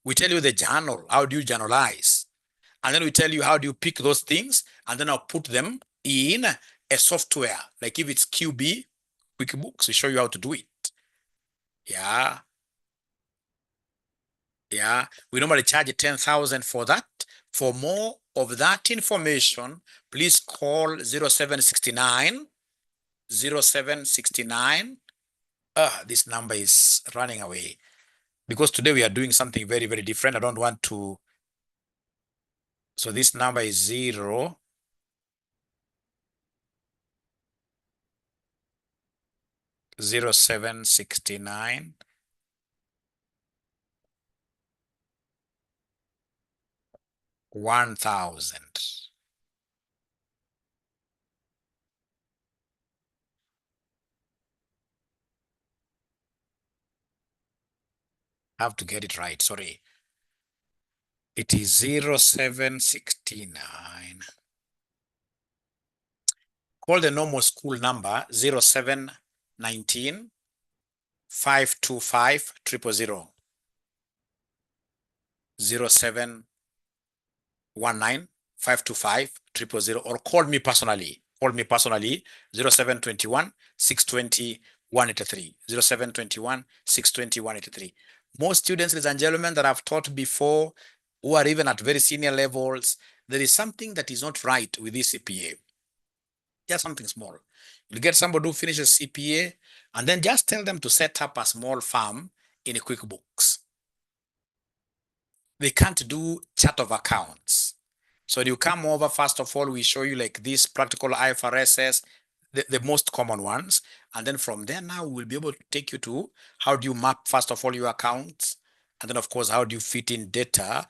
Speaker 1: We tell you the journal, how do you journalize? And then we tell you how do you pick those things, and then I'll put them in a software. Like if it's QB, QuickBooks, we show you how to do it. Yeah. Yeah, we normally charge 10,000 for that. For more of that information, please call 0769 0769. This number is running away because today we are doing something very, very different. I don't want to. So this number is 0769 1000. I have to get it right. Sorry. It is 0769. Call the normal school number 0719 525 000. 0719 525 000, or call me personally. Call me personally 0721 620 183. 0721 620 183. Most students, ladies and gentlemen, that I've taught before, who are even at very senior levels, there is something that is not right with this CPA. Just something small. You get somebody who finishes CPA, and then just tell them to set up a small farm in QuickBooks. They can't do chart of accounts. So you come over, first of all, we show you like these practical IFRSs, the most common ones. And then from there now we'll be able to take you to how do you map, first of all, your accounts. And then of course, how do you fit in data?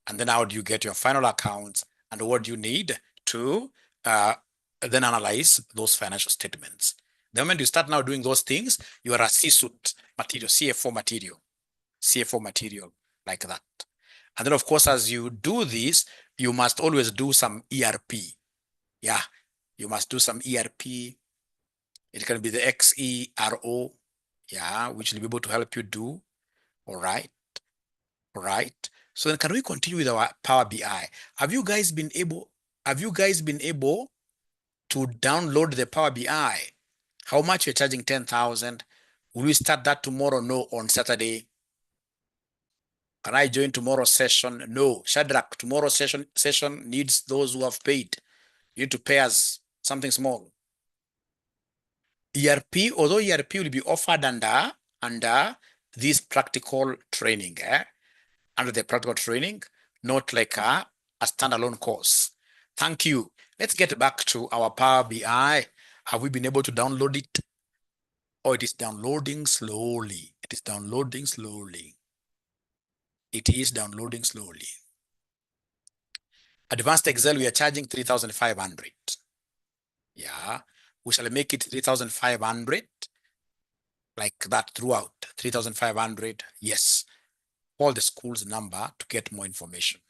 Speaker 1: And then how do you get your final accounts? And what do you need to then analyze those financial statements? The moment you start now doing those things, you are a C-suite material, CFO material like that. And then of course, as you do this, you must always do some ERP. Yeah, you must do some ERP. It can be the 𝐂𝐸RO, yeah, which will be able to help you do. All right. All right. So then can we continue with our Power BI? Have you guys been able to download the Power BI? How much you're charging? 10,000. Will we start that tomorrow? No, on Saturday. Can I join tomorrow's session? No. Shadrach, tomorrow's session needs those who have paid. You need to pay us something small. ERP, although ERP will be offered under this practical training, under the practical training, not like a standalone course. Thank you. Let's get back to our Power BI. Have we been able to download it? Oh, it is downloading slowly. It is downloading slowly. It is downloading slowly. Advanced Excel, we are charging 3,500. Yeah, we shall make it 3,500 like that throughout. 3,500. Yes. Call the school's number to get more information.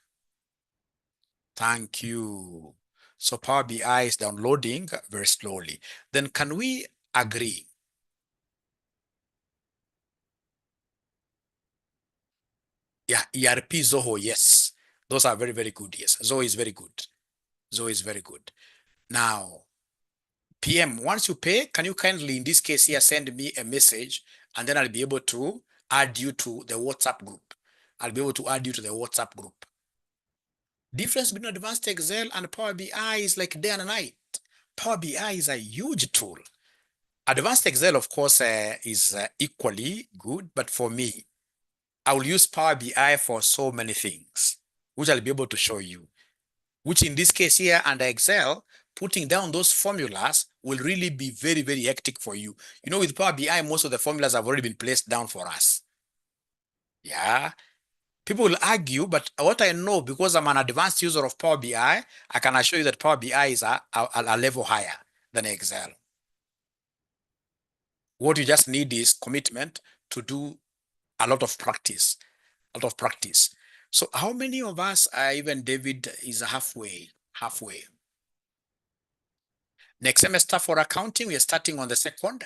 Speaker 1: Thank you. So Power BI is downloading very slowly. Then can we agree? Yeah, ERP Zoho, yes. Those are very, very good. Yes, Zoho is very good. Zoho is very good. Now, PM, once you pay, can you kindly, in this case here, send me a message, and then I'll be able to add you to the WhatsApp group. I'll be able to add you to the WhatsApp group. Difference between Advanced Excel and Power BI is like day and night. Power BI is a huge tool. Advanced Excel, of course, is equally good, but for me, I will use Power BI for so many things, which I'll be able to show you, which in this case here under Excel, putting down those formulas will really be very, very hectic for you. You know, with Power BI, most of the formulas have already been placed down for us. Yeah. People will argue, but what I know, because I'm an advanced user of Power BI, I can assure you that Power BI is a level higher than Excel. What you just need is commitment to do a lot of practice, a lot of practice. So how many of us are, even David is halfway? Next semester for accounting, we are starting on the 2nd.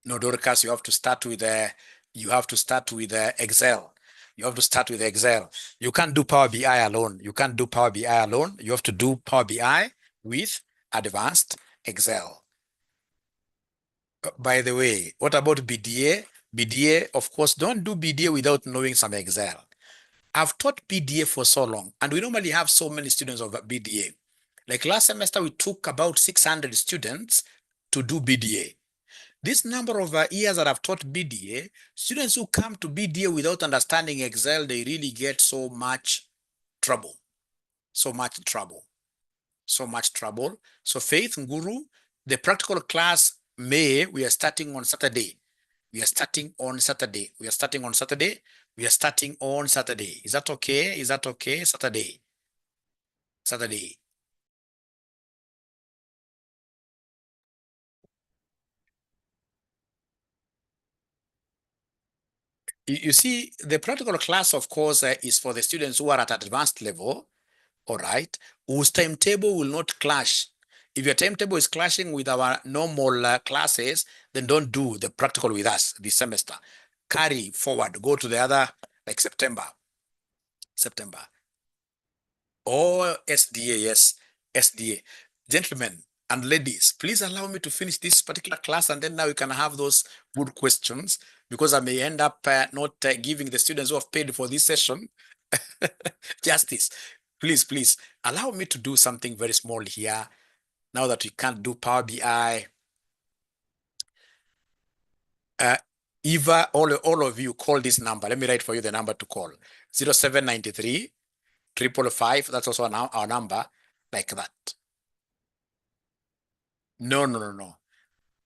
Speaker 1: No, Dorcas, you have to start with Excel. You have to start with Excel. You can't do Power BI alone. You can't do Power BI alone. You have to do Power BI with advanced Excel. By the way, what about BDA? BDA, of course, don't do BDA without knowing some Excel. I've taught BDA for so long, and we normally have so many students of BDA. Like last semester, we took about 600 students to do BDA. This number of years that I've taught BDA, students who come to BDA without understanding Excel, they really get so much trouble. So much trouble. So Faith Nguru, the practical class we are starting on Saturday. Is that okay? Saturday. You see, the practical class, of course, is for the students who are at advanced level, all right, whose timetable will not clash. If your timetable is clashing with our normal classes, then don't do the practical with us this semester. Carry forward, go to the other, like September. Oh, SDA, yes, SDA. Gentlemen and ladies, please allow me to finish this particular class, and then now you can have those good questions, because I may end up not giving the students who have paid for this session justice. please allow me to do something very small here. Now that we can't do Power BI, Eva, all of you call this number. Let me write for you the number to call. 0793 555. That's also our number, like that. No.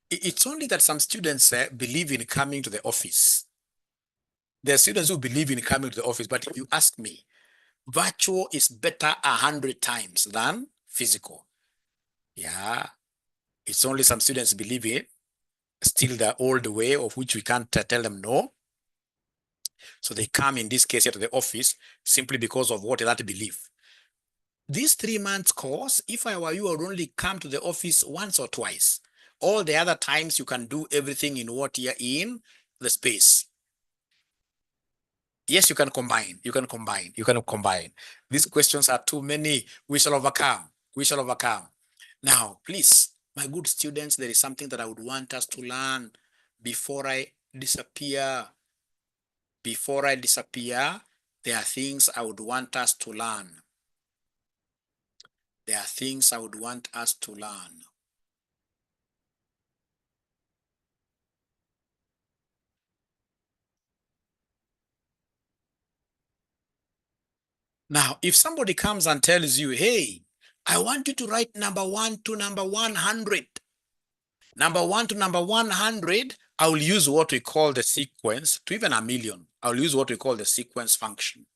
Speaker 1: It's only that some students believe in coming to the office. There are students who believe in coming to the office, but if you ask me, virtual is better 100 times than physical. Yeah, it's only some students believe in still the old way, of which we can't tell them no. So they come in this case here to the office simply because of what that belief. This 3 months course, if I were you, I would only come to the office once or twice. All the other times you can do everything in what you're in the space. Yes, you can combine. You can combine. These questions are too many. We shall overcome. Now, please, my good students, there is something that I would want us to learn before I disappear. There are things I would want us to learn. Now, if somebody comes and tells you, hey, I want you to write number 1 to number 100. Number 1 to number 100, I will use what we call the sequence to even a million. I will use what we call the sequence function.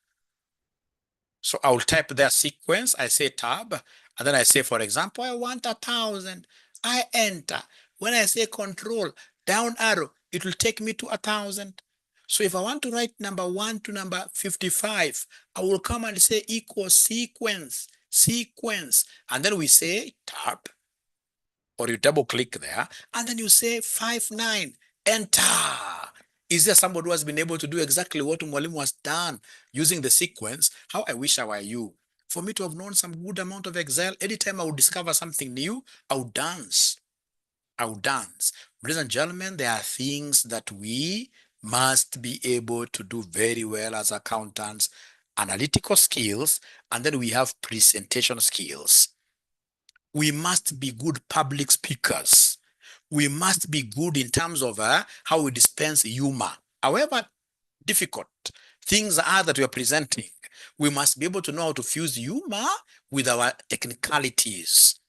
Speaker 1: So I will type their sequence, I say tab, and then I say, for example, I want 1,000. I enter. When I say control, down arrow, it will take me to 1,000. So if I want to write number 1 to number 55, I will come and say equal sequence. And then we say tab, or you double click there, and then you say 59, enter. Is there somebody who has been able to do exactly what Mwalimu has done using the sequence? How I wish I were you. For me to have known some good amount of Excel, anytime I would discover something new, I would dance. Ladies and gentlemen, there are things that we must be able to do very well as accountants: analytical skills, and then we have presentation skills. We must be good public speakers. We must be good in terms of how we dispense humor. However difficult things are that we are presenting, we must be able to know how to fuse humor with our technicalities.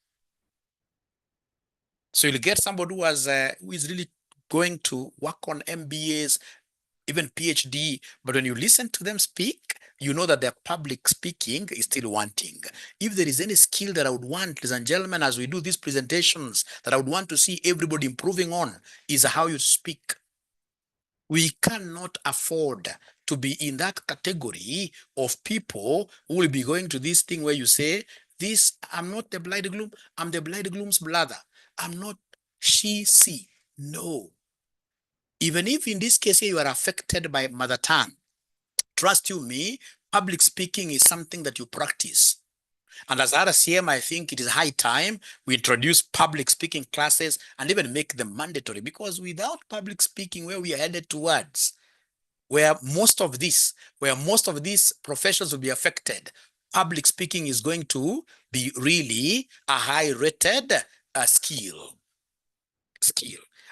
Speaker 1: So you'll get somebody who is really going to work on MBAs, even PhD, but when you listen to them speak, you know that their public speaking is still wanting. If there is any skill that I would want, ladies and gentlemen, as we do these presentations, that I would want to see everybody improving on, is how you speak. We cannot afford to be in that category of people who will be going to this thing where you say, I'm not the bridegroom, I'm the bridegroom's brother. I'm not she. No. Even if in this case you are affected by mother tongue, trust you me, public speaking is something that you practice. And as RCM, I think it is high time we introduce public speaking classes and even make them mandatory, because without public speaking, where we are headed towards, where most of these professions will be affected, public speaking is going to be really a high-rated skill.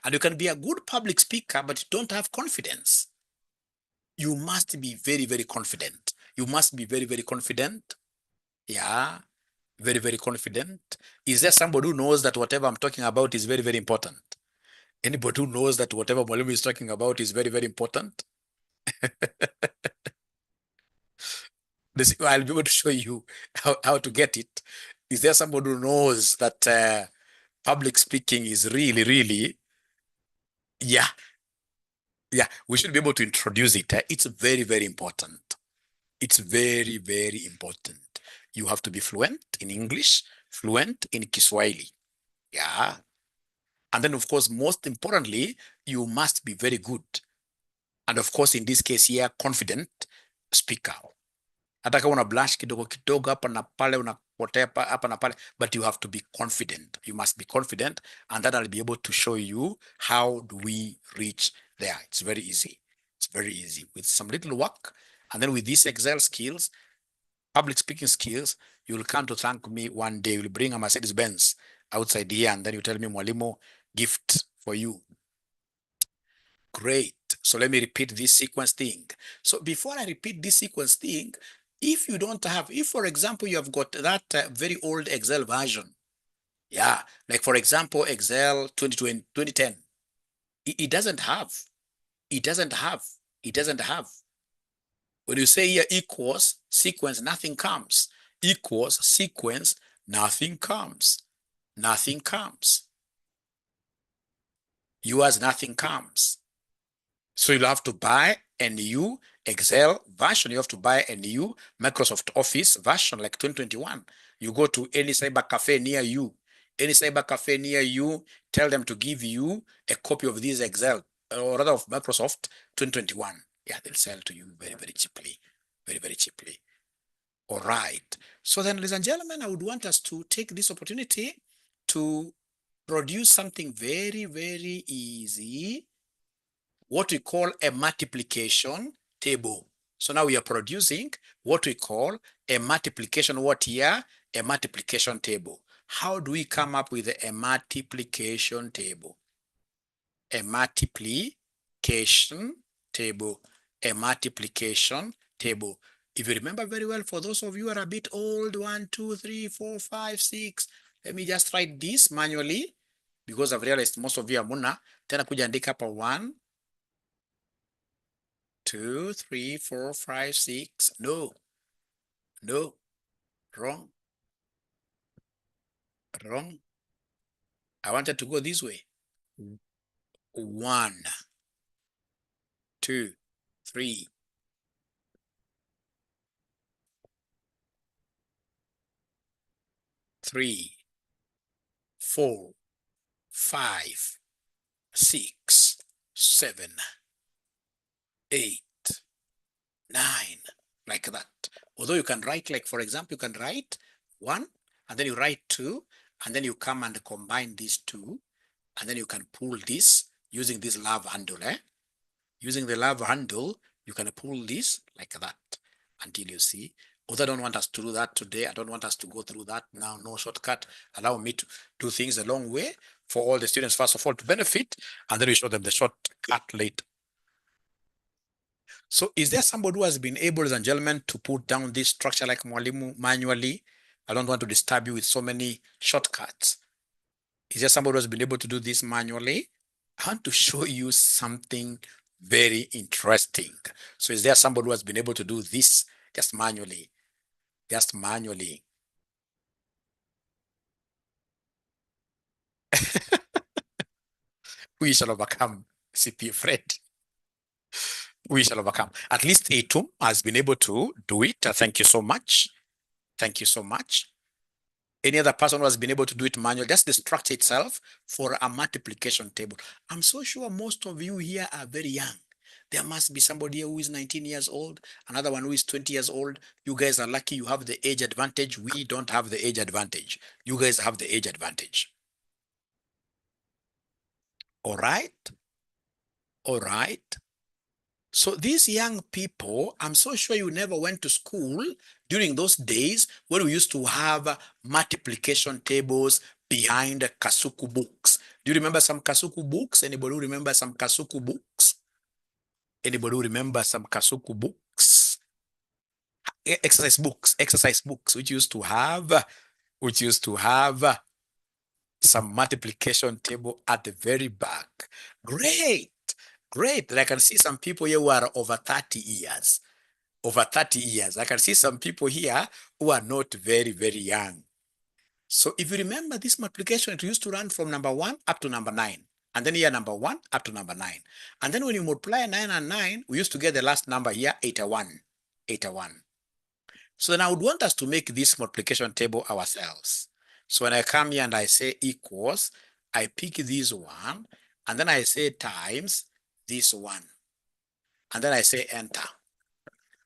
Speaker 1: And you can be a good public speaker, but you don't have confidence. You must be very, very confident. Yeah, very, very confident. Is there somebody who knows that whatever I'm talking about is very, very important? Anybody who knows that whatever Mwalimu is talking about is very, very important? I'll be able to show you how to get it. Is there somebody who knows that public speaking is really, really, yeah, we should be able to introduce it. It's very, very important. It's very, very important. You have to be fluent in English, fluent in Kiswahili. Yeah. And then, of course, most importantly, you must be very good. And of course, in this case here, confident speaker. Hata kama una blush kidogo kidogo hapa na pale, unapotea hapa na pale, but you have to be confident. You must be confident, and then I'll be able to show you how do we reach there. It's very easy. With some little work, and then with these Excel skills, public speaking skills, you will come to thank me one day. You'll bring a Mercedes Benz outside here, and then you tell me, Mwalimu, gift for you. Great. So let me repeat this sequence thing. So before I repeat this sequence thing, if you don't have, if for example, you have got that very old Excel version, yeah, like for example, Excel 2020, 2010, it doesn't have, it doesn't have, it doesn't have. When you say here equals sequence, nothing comes. Equals sequence, nothing comes. Nothing comes. Yours, nothing comes. So you'll have to buy a new Excel version. You have to buy a new Microsoft Office version like 2021. You go to any cyber cafe near you. Any cyber cafe near you, tell them to give you a copy of this Excel, or rather of Microsoft 2021. Yeah, they'll sell to you very, very cheaply. Very, very cheaply. All right. So then, ladies and gentlemen, I would want us to take this opportunity to produce something very, very easy, what we call a multiplication table. So now we are producing what we call a multiplication, what here? A multiplication table. How do we come up with a multiplication table? A multiplication table. A multiplication table. If you remember very well, for those of you who are a bit old, 1, 2, 3, 4, 5, 6, let me just write this manually because I've realized most of you are muna. Tena kuja andika hapa 1, 2, 3, 4, 5, 6. No, no, wrong, wrong. I wanted to go this way. 1, 2, 3, 3, 4, 5, 6, 7, 8, 9, like that. Although you can write, like for example, you can write 1, and then you write 2, and then you come and combine these 2, and then you can pull this using this love handle. Using the love handle, you can pull this like that until you see. Although I don't want us to do that today, I don't want us to go through that now, no shortcut. Allow me to do things a long way for all the students, first of all, to benefit, and then we show them the shortcut later. So is there somebody who has been able, ladies and gentlemen, to put down this structure like Mwalimu manually? I don't want to disturb you with so many shortcuts. Is there somebody who has been able to do this manually? I want to show you something very interesting. So is there somebody who has been able to do this just manually? Just manually. We shall overcome, CPA Fred. We shall overcome. At least A2 has been able to do it. Thank you so much. Thank you so much. Any other person who has been able to do it manually, just the structure itself for a multiplication table. I'm so sure most of you here are very young. There must be somebody here who is 19 years old, another one who is 20 years old. You guys are lucky you have the age advantage. We don't have the age advantage. You guys have the age advantage. All right? All right. So these young people, I'm so sure you never went to school during those days when we used to have multiplication tables behind Kasuku books. Do you remember some Kasuku books? Anybody who remember some Kasuku books? Anybody who remember some Kasuku books? Exercise books, which used to have some multiplication table at the very back. Great. Great. And I can see some people here who are over 30 years. Over 30 years. I can see some people here who are not very, very young. So if you remember this multiplication, it used to run from number 1 up to number 9. And then here number 1 up to number 9. And then when you multiply 9 and 9, we used to get the last number here, 81. 81. So then I would want us to make this multiplication table ourselves. So when I come here and I say equals, I pick this one, and then I say times this one. And then I say enter.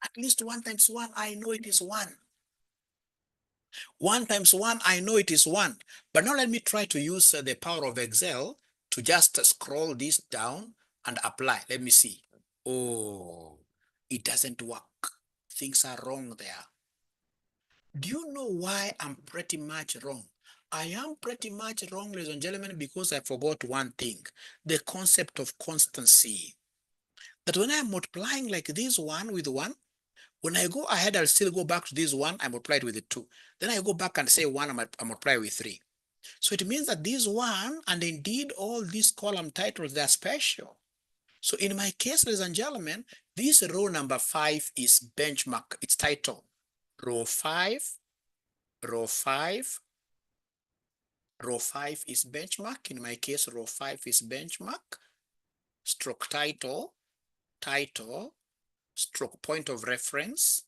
Speaker 1: At least 1 times 1, I know it is 1. 1 times 1, I know it is 1. But now let me try to use the power of Excel to just scroll this down and apply. Let me see. Oh, it doesn't work. Things are wrong there. Do you know why I'm pretty much wrong? I am pretty much wrong, ladies and gentlemen, because I forgot one thing, the concept of constancy. That when I'm multiplying like this one with one, when I go ahead, I'll still go back to this one, I multiply it with the two. Then I go back and say one, I multiply with three. So it means that this one, and indeed all these column titles, they're special. So in my case, ladies and gentlemen, this row number 5 is benchmark, it's title. Row 5, row 5, row 5 is benchmark. In my case, row 5 is benchmark, stroke title, title, stroke point of reference,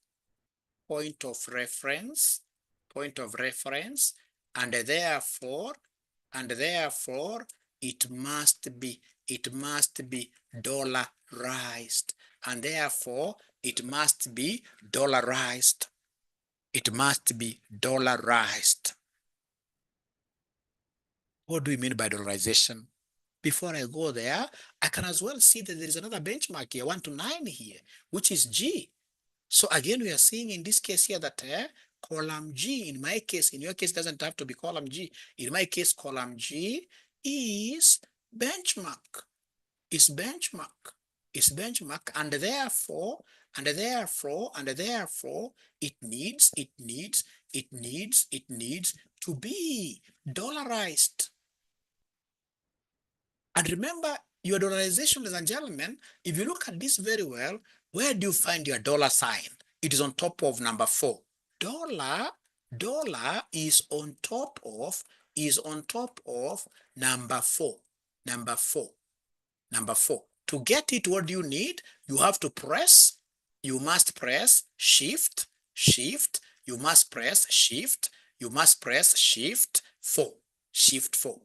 Speaker 1: point of reference, point of reference, and therefore, it must be dollarized, and therefore it must be dollarized. It must be dollarized. What do we mean by dollarization? Before I go there, I can as well see that there is another benchmark here, 1 to 9 here, which is G. So again, we are seeing in this case here that column G, in my case, in your case, doesn't have to be column G. In my case, column G is benchmark, is benchmark, is benchmark, and therefore, it needs to be dollarized. And remember, your dollarization, ladies and gentlemen, if you look at this very well, where do you find your dollar sign? It is on top of number 4. Dollar is on top of number 4. Number 4. Number 4. To get it, what do you need? You have to press. You must press shift. You must press shift. You must press shift 4. Shift 4.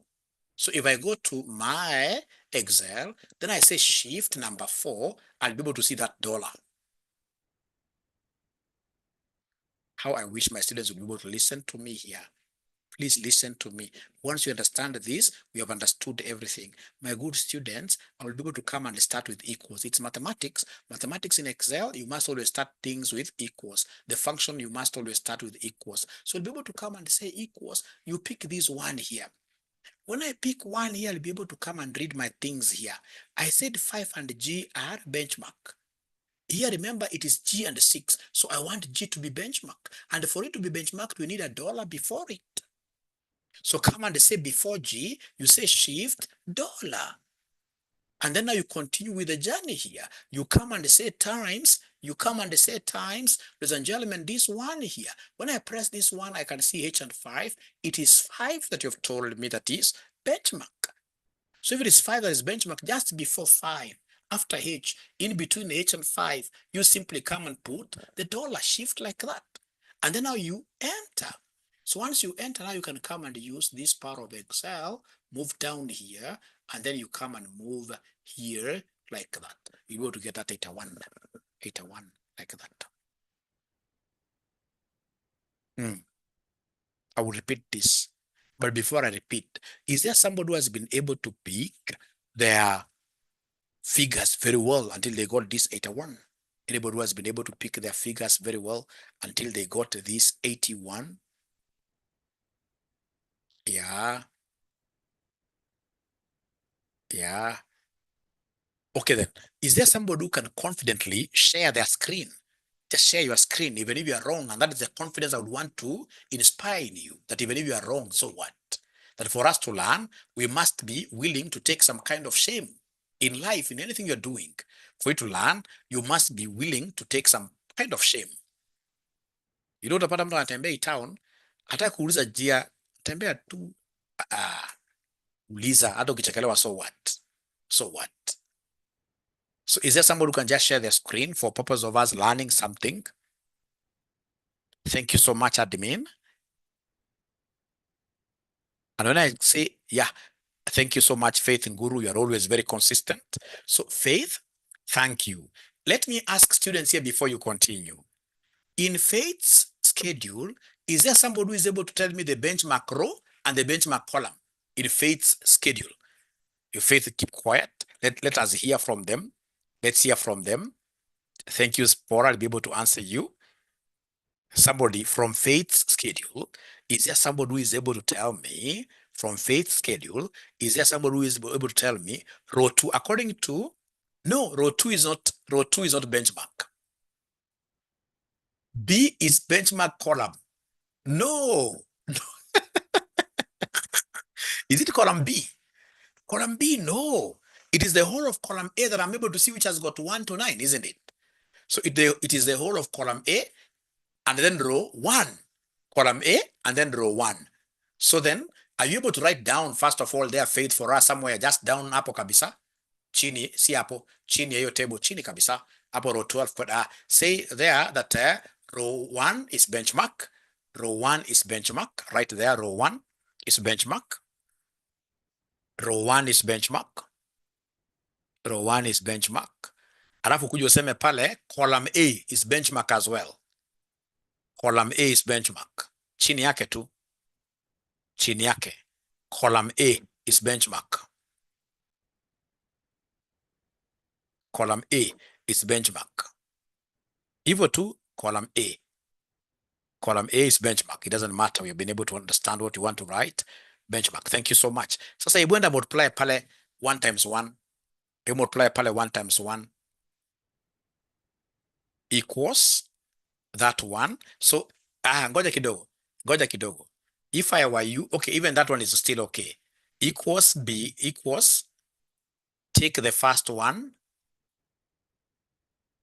Speaker 1: So if I go to my Excel, then I say shift number 4, I'll be able to see that dollar. How I wish my students would be able to listen to me here. Please listen to me. Once you understand this, we have understood everything. My good students, I will be able to come and start with equals. It's mathematics. Mathematics in Excel, you must always start things with equals. The function, you must always start with equals. So you'll be able to come and say equals. You pick this one here. When I pick one here, I'll be able to come and read my things here. I said 5 and G are benchmark. Here, remember, it is G and 6. So I want G to be benchmark. And for it to be benchmarked, we need a dollar before it. So come and say before G, you say shift dollar. And then now you continue with the journey here. You come and say times, ladies and gentlemen, this one here. When I press this one, I can see H and 5. It is 5 that you've told me that is benchmark. So if it is 5 that is benchmark, just before 5, after H, in between H and 5, you simply come and put the dollar shift like that. And then now you enter. So once you enter, now you can come and use this part of Excel, move down here, and then you come and move here like that. You go to get that 81 like that. I will repeat this. But before I repeat, is there somebody who has been able to pick their figures very well until they got this 81? Anybody who has been able to pick their figures very well until they got this 81? Yeah. Yeah. Okay then. Is there somebody who can confidently share their screen? Just share your screen, even if you are wrong. And that is the confidence I would want to inspire in you, that even if you are wrong, so what? That for us to learn, we must be willing to take some kind of shame. In life, in anything you're doing, for you to learn, you must be willing to take some kind of shame. You know, utapata mtu anatembea town, hata kuuliza jia, tembea tu, uliza, hata ukichekelewa, so what? So what? So is there somebody who can just share their screen for purpose of us learning something? Thank you so much, admin. And when I say, yeah, thank you so much, Faith and Guru, you're always very consistent. So Faith, thank you. Let me ask students here before you continue. In Faith's schedule, is there somebody who is able to tell me the benchmark row and the benchmark column in Faith's schedule? If Faith, keep quiet. Let us hear from them. Let's hear from them. Thank you, Spora. I'll be able to answer you. Somebody from Faith's schedule, is there somebody who is able to tell me from Faith's schedule, is there somebody who is able to tell me row 2 according to, no, row 2 is not, benchmark. B is benchmark column. No. Is it column B? Column B, no. It is the whole of column A that I'm able to see, which has got 1 to 9, isn't it? So it is the whole of column A and then row 1. Column A and then row 1. So then, are you able to write down, first of all, their Faith for us somewhere, just down hapo kabisa? Chini, si hapo, chini ya hiyo table, chini kabisa, hapo row 12. Say there that row 1 is benchmark. Row 1 is benchmark. Right there, row 1 is benchmark. Row 1 is benchmark. Row 1 is benchmark. Alafu kuja useme pale, column A is benchmark as well. Column A is benchmark. Chini yake tu. Chini yake. Column A is benchmark. Column A is benchmark. Hivyo tu, column A. Column A is benchmark. It doesn't matter. We've been able to understand what you want to write. Benchmark. Thank you so much. Sasa hebu enda multiply pale 1 times 1. Hebu multiply pale 1 times 1 equals that one. So, ngoja kidogo. If I were you, okay, even that one is still okay. Equals B equals, take the first one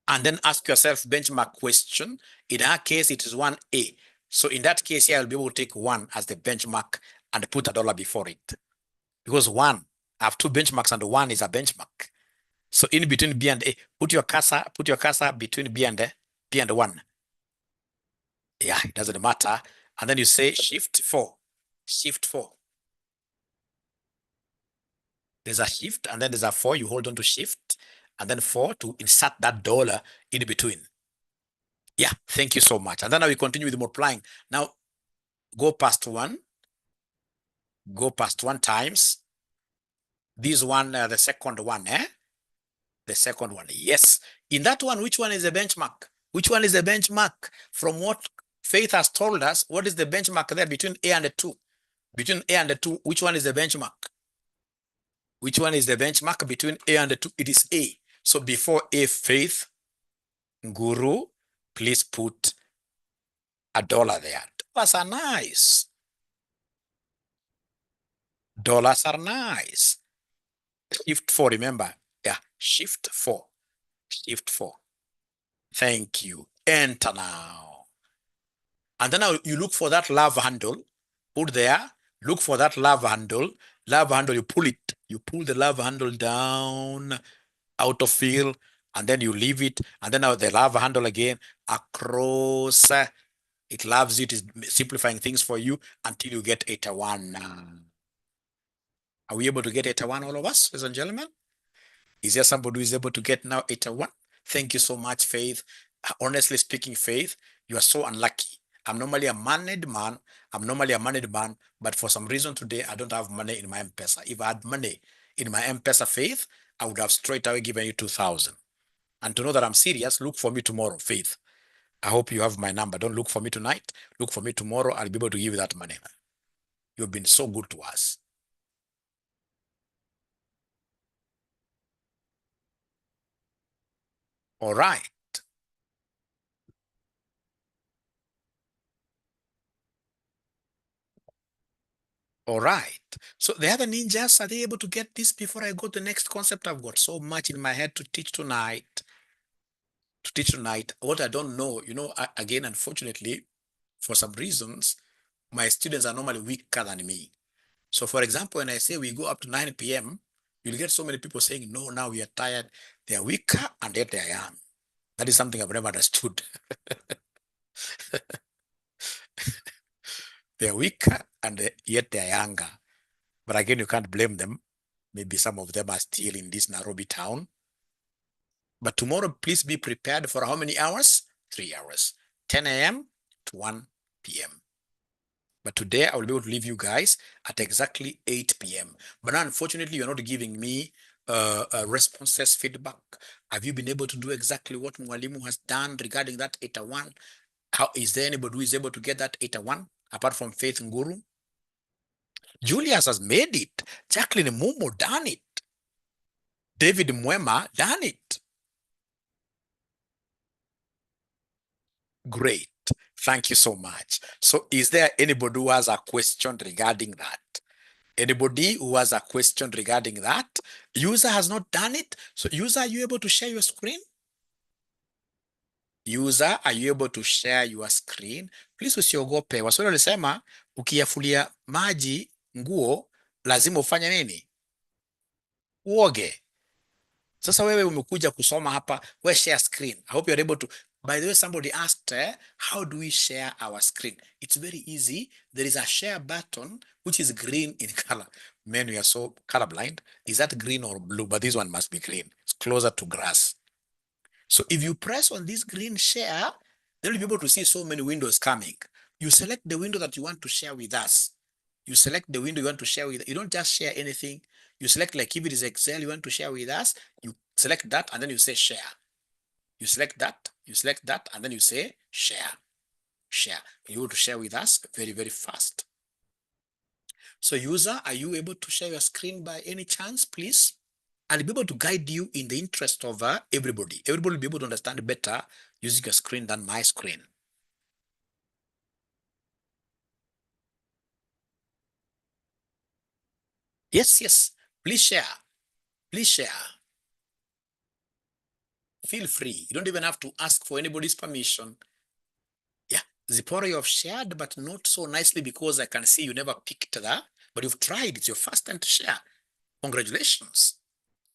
Speaker 1: and then ask yourself benchmark question. In our case, it is 1A. So in that case, here I'll be able to take 1 as the benchmark and put a dollar before it. Because 1, I have 2 benchmarks and 1 is a benchmark. So in between B and A, put your cursor between B and 1. Yeah, it doesn't matter. And then you say shift 4. Shift 4. There's a shift and then there's a 4. You hold on to shift and then 4 to insert that dollar in between. Yeah, thank you so much. And then now we continue with multiplying. Now go past 1. Go past 1 times this one, the second one, the second one. Yes. In that one, which one is the benchmark? Which one is the benchmark? From what Faith has told us, what is the benchmark there between A and 2? Between A and 2, which one is the benchmark? Which one is the benchmark between A and 2? It is A. So before A, Faith, Guru, please put a dollar there. Dollars are nice. Dollars are nice. Shift 4, remember. Yeah, shift 4. Shift 4. Thank you. Enter now. And then now you look for that love handle. Put there. Look for that love handle. Love handle, you pull it. You pull the love handle down out of fill, and then you leave it. And then now the love handle again across. It loves it. Is simplifying things for you until you get 81. Are we able to get 81, all of us, ladies and gentlemen? Is there somebody who is able to get now 81? Thank you so much, Faith. Honestly speaking, Faith, you are so unlucky. I'm normally a managed man. But for some reason today, I don't have money in my M-Pesa. If I had money in my M-Pesa, Faith, I would have straight away given you 2,000. And to know that I'm serious, look for me tomorrow, Faith. I hope you have my number. Don't look for me tonight. Look for me tomorrow. I'll be able to give you that money. You've been so good to us. All right. All right. So the other ninjas, are they able to get this before I go to the next concept? I've got so much in my head to teach tonight. What I don't know, again, unfortunately, for some reasons, my students are normally weaker than me. So for example, when I say we go up to 9 p.m., you'll get so many people saying, no, now we are tired. They are weaker and yet they are young. That is something I've never understood. They are weaker and yet they are younger. But again, you can't blame them. Maybe some of them are still in this Nairobi town. But tomorrow, please be prepared for how many hours? 3 hours. 10 a.m. to 1 p.m. But today, I will be able to leave you guys at exactly 8 p.m. But unfortunately, you're not giving me responses, feedback. Have you been able to do exactly what Mwalimu has done regarding that 81? How is there anybody who is able to get that 81 apart from Faith Nguru? Julius has made it. Jacqueline Mumo done it. David Mwema done it. Great. Thank you so much. So is there anybody who has a question regarding that? Anybody who has a question regarding that? User has not done it. So user, are you able to share your screen? User, are you able to share your screen? Please usiogope. Waswahili walisema ukiyafulia maji nguo lazima ufanye nini? Uoge. Sasa wewe umekuja kusoma hapa, we share screen. I hope you're able to. By the way, somebody asked, how do we share our screen? It's very easy. There is a share button, which is green in color. Men, we are so colorblind. Is that green or blue? But this one must be green. It's closer to grass. So if you press on this green share, then you'll be able to see so many windows coming. You select the window that you want to share with us. You select the window you want to share with. You don't just share anything. You select, like if it is Excel you want to share with us, you select that and then you say share. You select that, and then you say share. Share. You want to share with us very, very fast. So user, are you able to share your screen by any chance, please? I'll be able to guide you in the interest of everybody. Everybody will be able to understand better using your screen than my screen. Yes, yes. Please share. Please share. Feel free. You don't even have to ask for anybody's permission. Yeah, Zipporah, you have shared, but not so nicely because I can see you never picked that, but you've tried. It's your first time to share. Congratulations.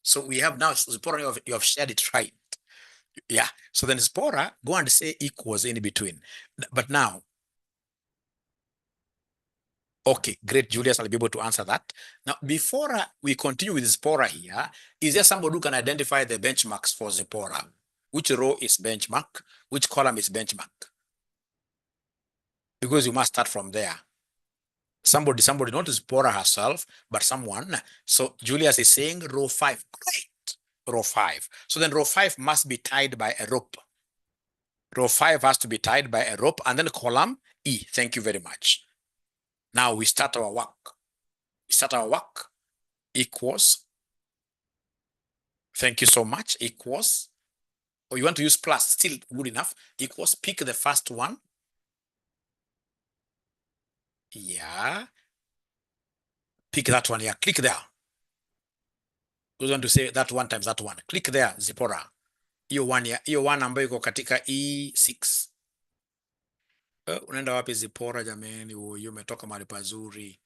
Speaker 1: So we have now, Zipporah, you have shared it right. Yeah. So then Zipporah, go and say equals in between. But now, okay, great. Julius, I'll be able to answer that. Now, before we continue with Zipporah here, is there somebody who can identify the benchmarks for Zipporah? Which row is benchmark? Which column is benchmark? Because you must start from there. Somebody, not Zipporah herself, but someone. So Julius is saying row 5. Great. Row 5. So then row 5 must be tied by a rope. Row 5 has to be tied by a rope, and then column E. Thank you very much. Now we start our work. Equals. Thank you so much. Equals. Or you want to use plus, still good enough. Equals. Pick the first one. Yeah. Pick that one here. Click there. You want to say that one times that one. Click there, Zipporah. Hiyo one ambayo iko katika E6. Unaenda wapi Zipporah jameni? Huyo umetoka mahali pazuri.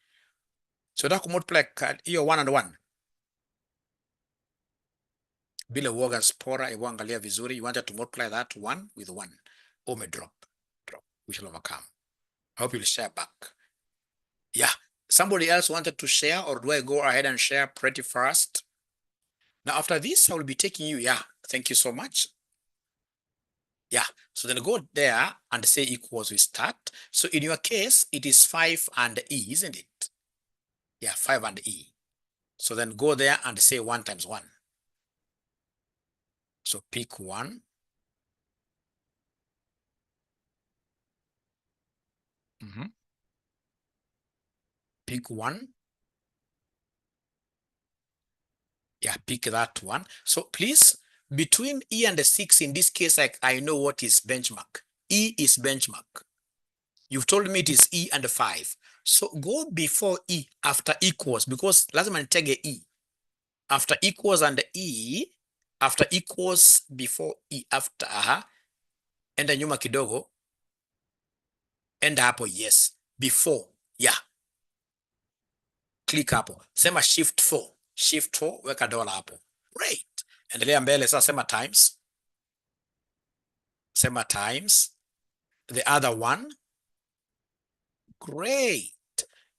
Speaker 1: So nataka kumultiply hiyo 1 and 1. Bila uoga Zipporah, hebu angalia vizuri. You wanted to multiply that 1 with 1. Drop. We shall overcome. I hope you'll share back. Yeah. Somebody else wanted to share, or do I go ahead and share pretty fast? Now after this, I will be taking you. Yeah. Thank you so much. Yeah, so then go there and say equals, we start. So in your case, it is 5 and E, isn't it? Yeah, 5 and E. So then go there and say 1 times 1. So pick 1. Pick 1. Yeah, pick that one. So please, between E and the 6, in this case, I know what is benchmark. E is benchmark. You've told me it is E and 5. So go before E after equals, because lazima nitege E. After equals and E, after equals before E, after enda nyuma kidogo, enda hapo, yes, before, yeah. Click hapo, sema shift 4, weka dola hapo. Great. Endelea mbele sasa, sema times, the other one. Great.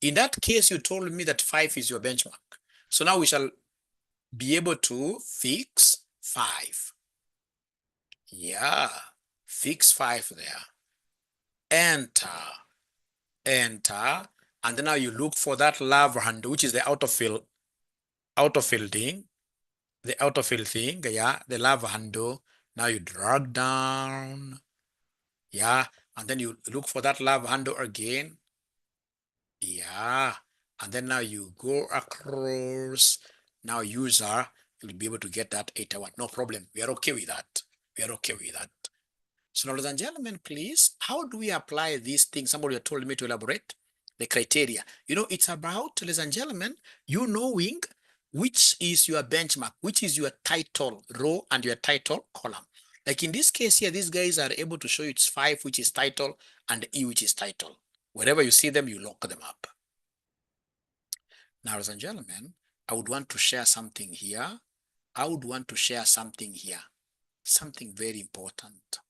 Speaker 1: In that case, you told me that 5 is your benchmark. So now we shall be able to fix 5. Yeah, fix 5 there. Enter, and then now you look for that love handle, which is the autofill thing, yeah, the love handle. Now you drag down, yeah, And then you look for that love handle again. Yeah. And then now you go across. Now user, you'll be able to get that 81. No problem. We are okay with that. We are okay with that. So now, ladies and gentlemen, please, how do we apply these things? Somebody told me to elaborate the criteria. You know, it's about, ladies and gentlemen, you knowing which is your benchmark, which is your title row and your title column. Like in this case here, these guys are able to show you it's 5, which is title, and E, which is title. Wherever you see them, you lock them up. Now, ladies and gentlemen, I would want to share something here. I would want to share something here. Something very important.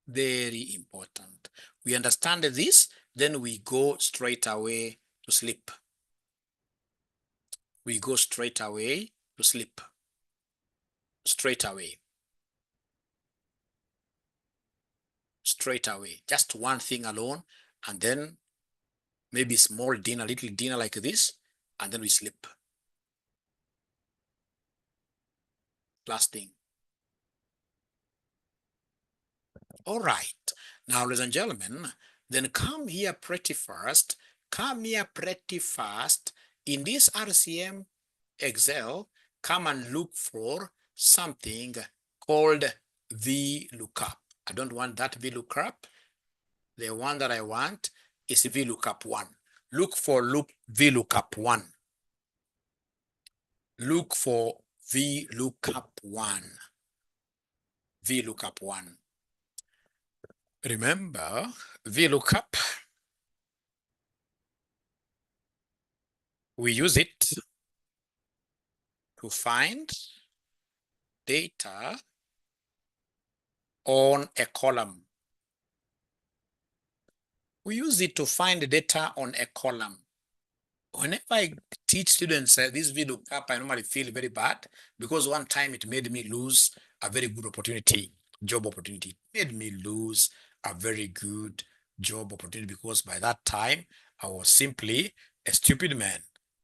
Speaker 1: Very important. We understand this, then we go straight away to sleep. We go straight away to sleep. Straight away. Straight away. Just one thing alone, and then maybe small dinner, little dinner like this, and then we sleep. Last thing. All right. Now, ladies and gentlemen, then come here pretty fast. Come here pretty fast. In this RCM Excel, come and look for something called VLOOKUP. I don't want that VLOOKUP. The one that I want is VLOOKUP 1. Look for VLOOKUP 1. Look for VLOOKUP 1. VLOOKUP 1. Remember, VLOOKUP, we use it to find data on a column. We use it to find data on a column. Whenever I teach students this VLOOKUP, I normally feel very bad because one time it made me lose a very good opportunity, job opportunity. It made me lose a very good job opportunity because by that time I was simply a stupid man.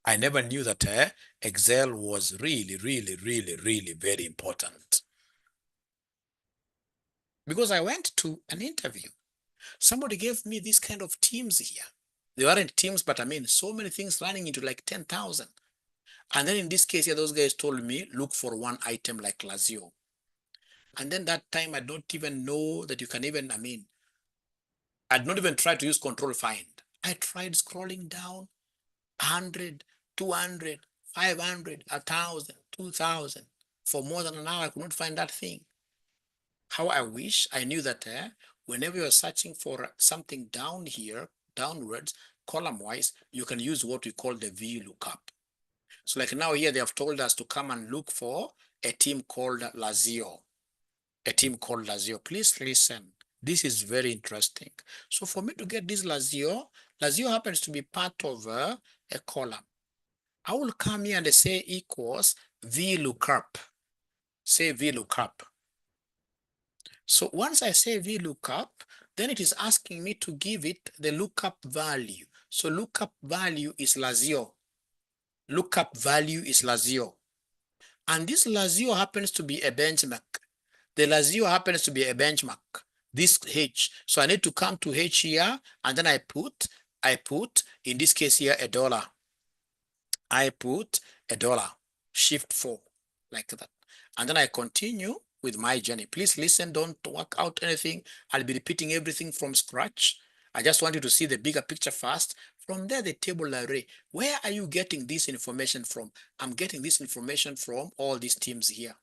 Speaker 1: I never knew that Excel was really very important. Because I went to an interview. Somebody gave me this kind of teams here. They weren't teams, but I mean, so many things running into like 10,000. And then in this case here, those guys told me, look for one item like 𝐂𝐿𝐴. And then that time, I don't even know that you can even, I'd not even tried to use control find. I tried scrolling down 100, 200, 500, 1,000, 2,000. For more than an hour, I could not find that thing. How I wish I knew that whenever you're searching for something down here, downwards, column-wise, you can use what we call the VLOOKUP. So like now here, they have told us to come and look for a team called 𝐿𝐴. A team called 𝐿𝐴. Please listen. This is very interesting. So for me to get this 𝐿𝐴 happens to be part of a column. I will come here and say equals VLOOKUP. Say VLOOKUP. So once I say VLOOKUP, then it is asking me to give it the lookup value. So lookup value is 𝐿𝐴. Lookup value is 𝐿𝐴. And this 𝐿𝐴 happens to be a benchmark. The 𝐿𝐴 happens to be a benchmark. This H. So I need to come to H here, and then I put, in this case here, $1. I put $1, shift 4, like that. And then I continue with my journey. Please listen, don't work out anything. I'll be repeating everything from scratch. I just want you to see the bigger picture first. From there, the table array. Where are you getting this information from? I'm getting this information from all these teams here.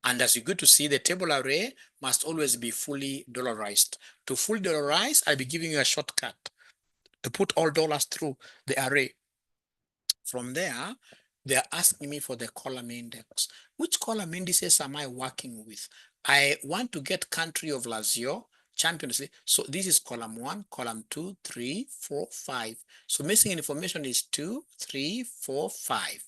Speaker 1: And as you go to see, the table array must always be fully dollarized. To fully dollarize, I'll be giving you a shortcut to put all dollars through the array. From there, they're asking me for the column index. Which column indices am I working with? I want to get country of 𝐿𝐴, Champions League. So this is column 1, column 2, 3, 4, 5. So missing information is 2, 3, 4, 5.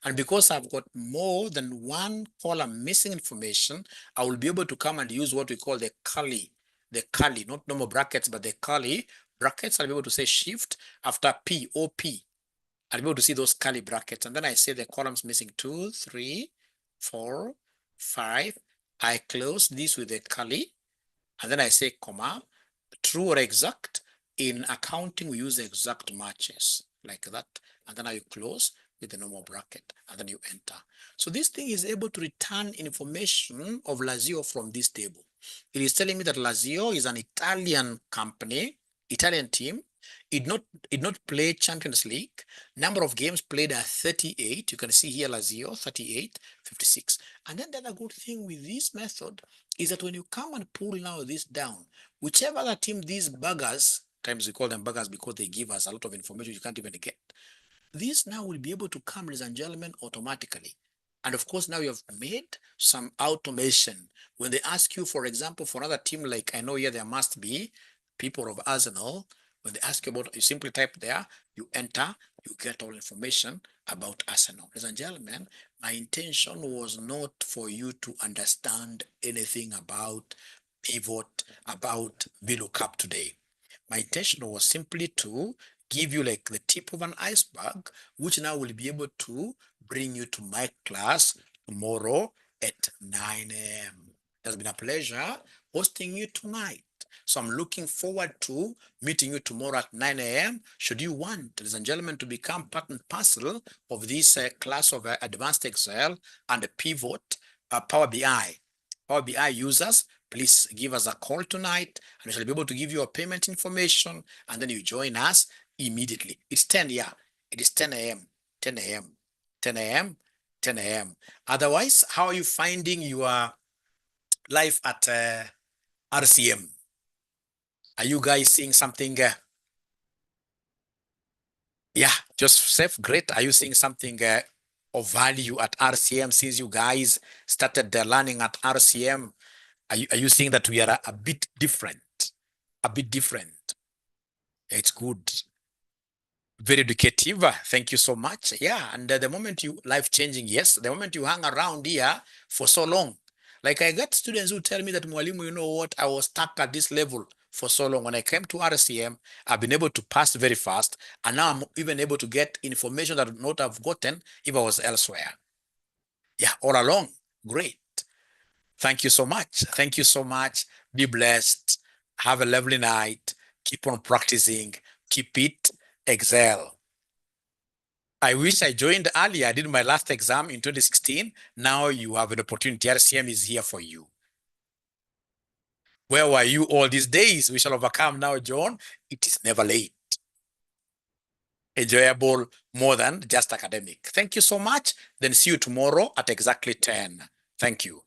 Speaker 1: And because I've got more than one column missing information, I will be able to come and use what we call the 𝐶𝐿𝐴. The 𝐶𝐿𝐴, not normal brackets, but the 𝐶𝐿𝐴 brackets. I'll be able to say shift after P, OP. I'll be able to see those 𝐶𝐿𝐴 brackets. And then I say the columns missing 2, 3, 4, 5. I close this with the 𝐶𝐿𝐴. And then I say, comma, true or exact. In accounting, we use exact matches like that. And then you close with the normal bracket and then you enter. So this thing is able to return information of 𝐭𝐵 from this table. It is telling me that 𝐭𝐵 is an Italian company, Italian team. It not play Champions League. Number of games played are 38. You can see here 𝐭𝐵 38, 56. And then the other good thing with this method is that when you come and pull now this down, whichever other team these buggers, times we call them buggers because they give us a lot of information you can't even get, these now will be able to come, ladies and gentlemen, automatically. And of course, now you have made some automation. When they ask you, for example, for another team, like I know here there must be people of Arsenal. When they ask you about, you simply type there, you enter, you get all information about Arsenal. Ladies and gentlemen, my intention was not for you to understand anything about pivot, about VLOOKUP today. My intention was simply to give you like the tip of an iceberg, which now will be able to bring you to my class tomorrow at 9 a.m. It has been a pleasure hosting you tonight. So I'm looking forward to meeting you tomorrow at 9 a.m. Should you want, ladies and gentlemen, to become part and parcel of this class of Advanced Excel and Pivot Power BI. Power BI users, please give us a call tonight and we shall be able to give you a payment information and then you join us immediately. It's 10, yeah. It is 10 a.m., 10 a.m., 10 a.m., 10 a.m. Otherwise, how are you finding your life at RCM? Are you guys seeing something? Yeah, just safe, great. Are you seeing something of value at RCM since you guys started learning at RCM? Are you seeing that we are a bit different? A bit different. It's good. Very educative. Thank you so much. Yeah, and the moment you life-changing, yes, the moment you hang around here for so long. Like I got students who tell me that, Mwalimu, you know what, I was stuck at this level for so long. When I came to RCM, I've been able to pass very fast, and now I'm even able to get information that I would not have gotten if I was elsewhere. Yeah, all along. Great. Thank you so much. Thank you so much. Be blessed. Have a lovely night. Keep on practicing. Keep it. Excel. I wish I joined earlier. I did my last exam in 2016. Now you have an opportunity. RCM is here for you. Where were you all these days? We shall overcome now, John. It is never late. Enjoyable more than just academic. Thank you so much. Then see you tomorrow at exactly 10. Thank you.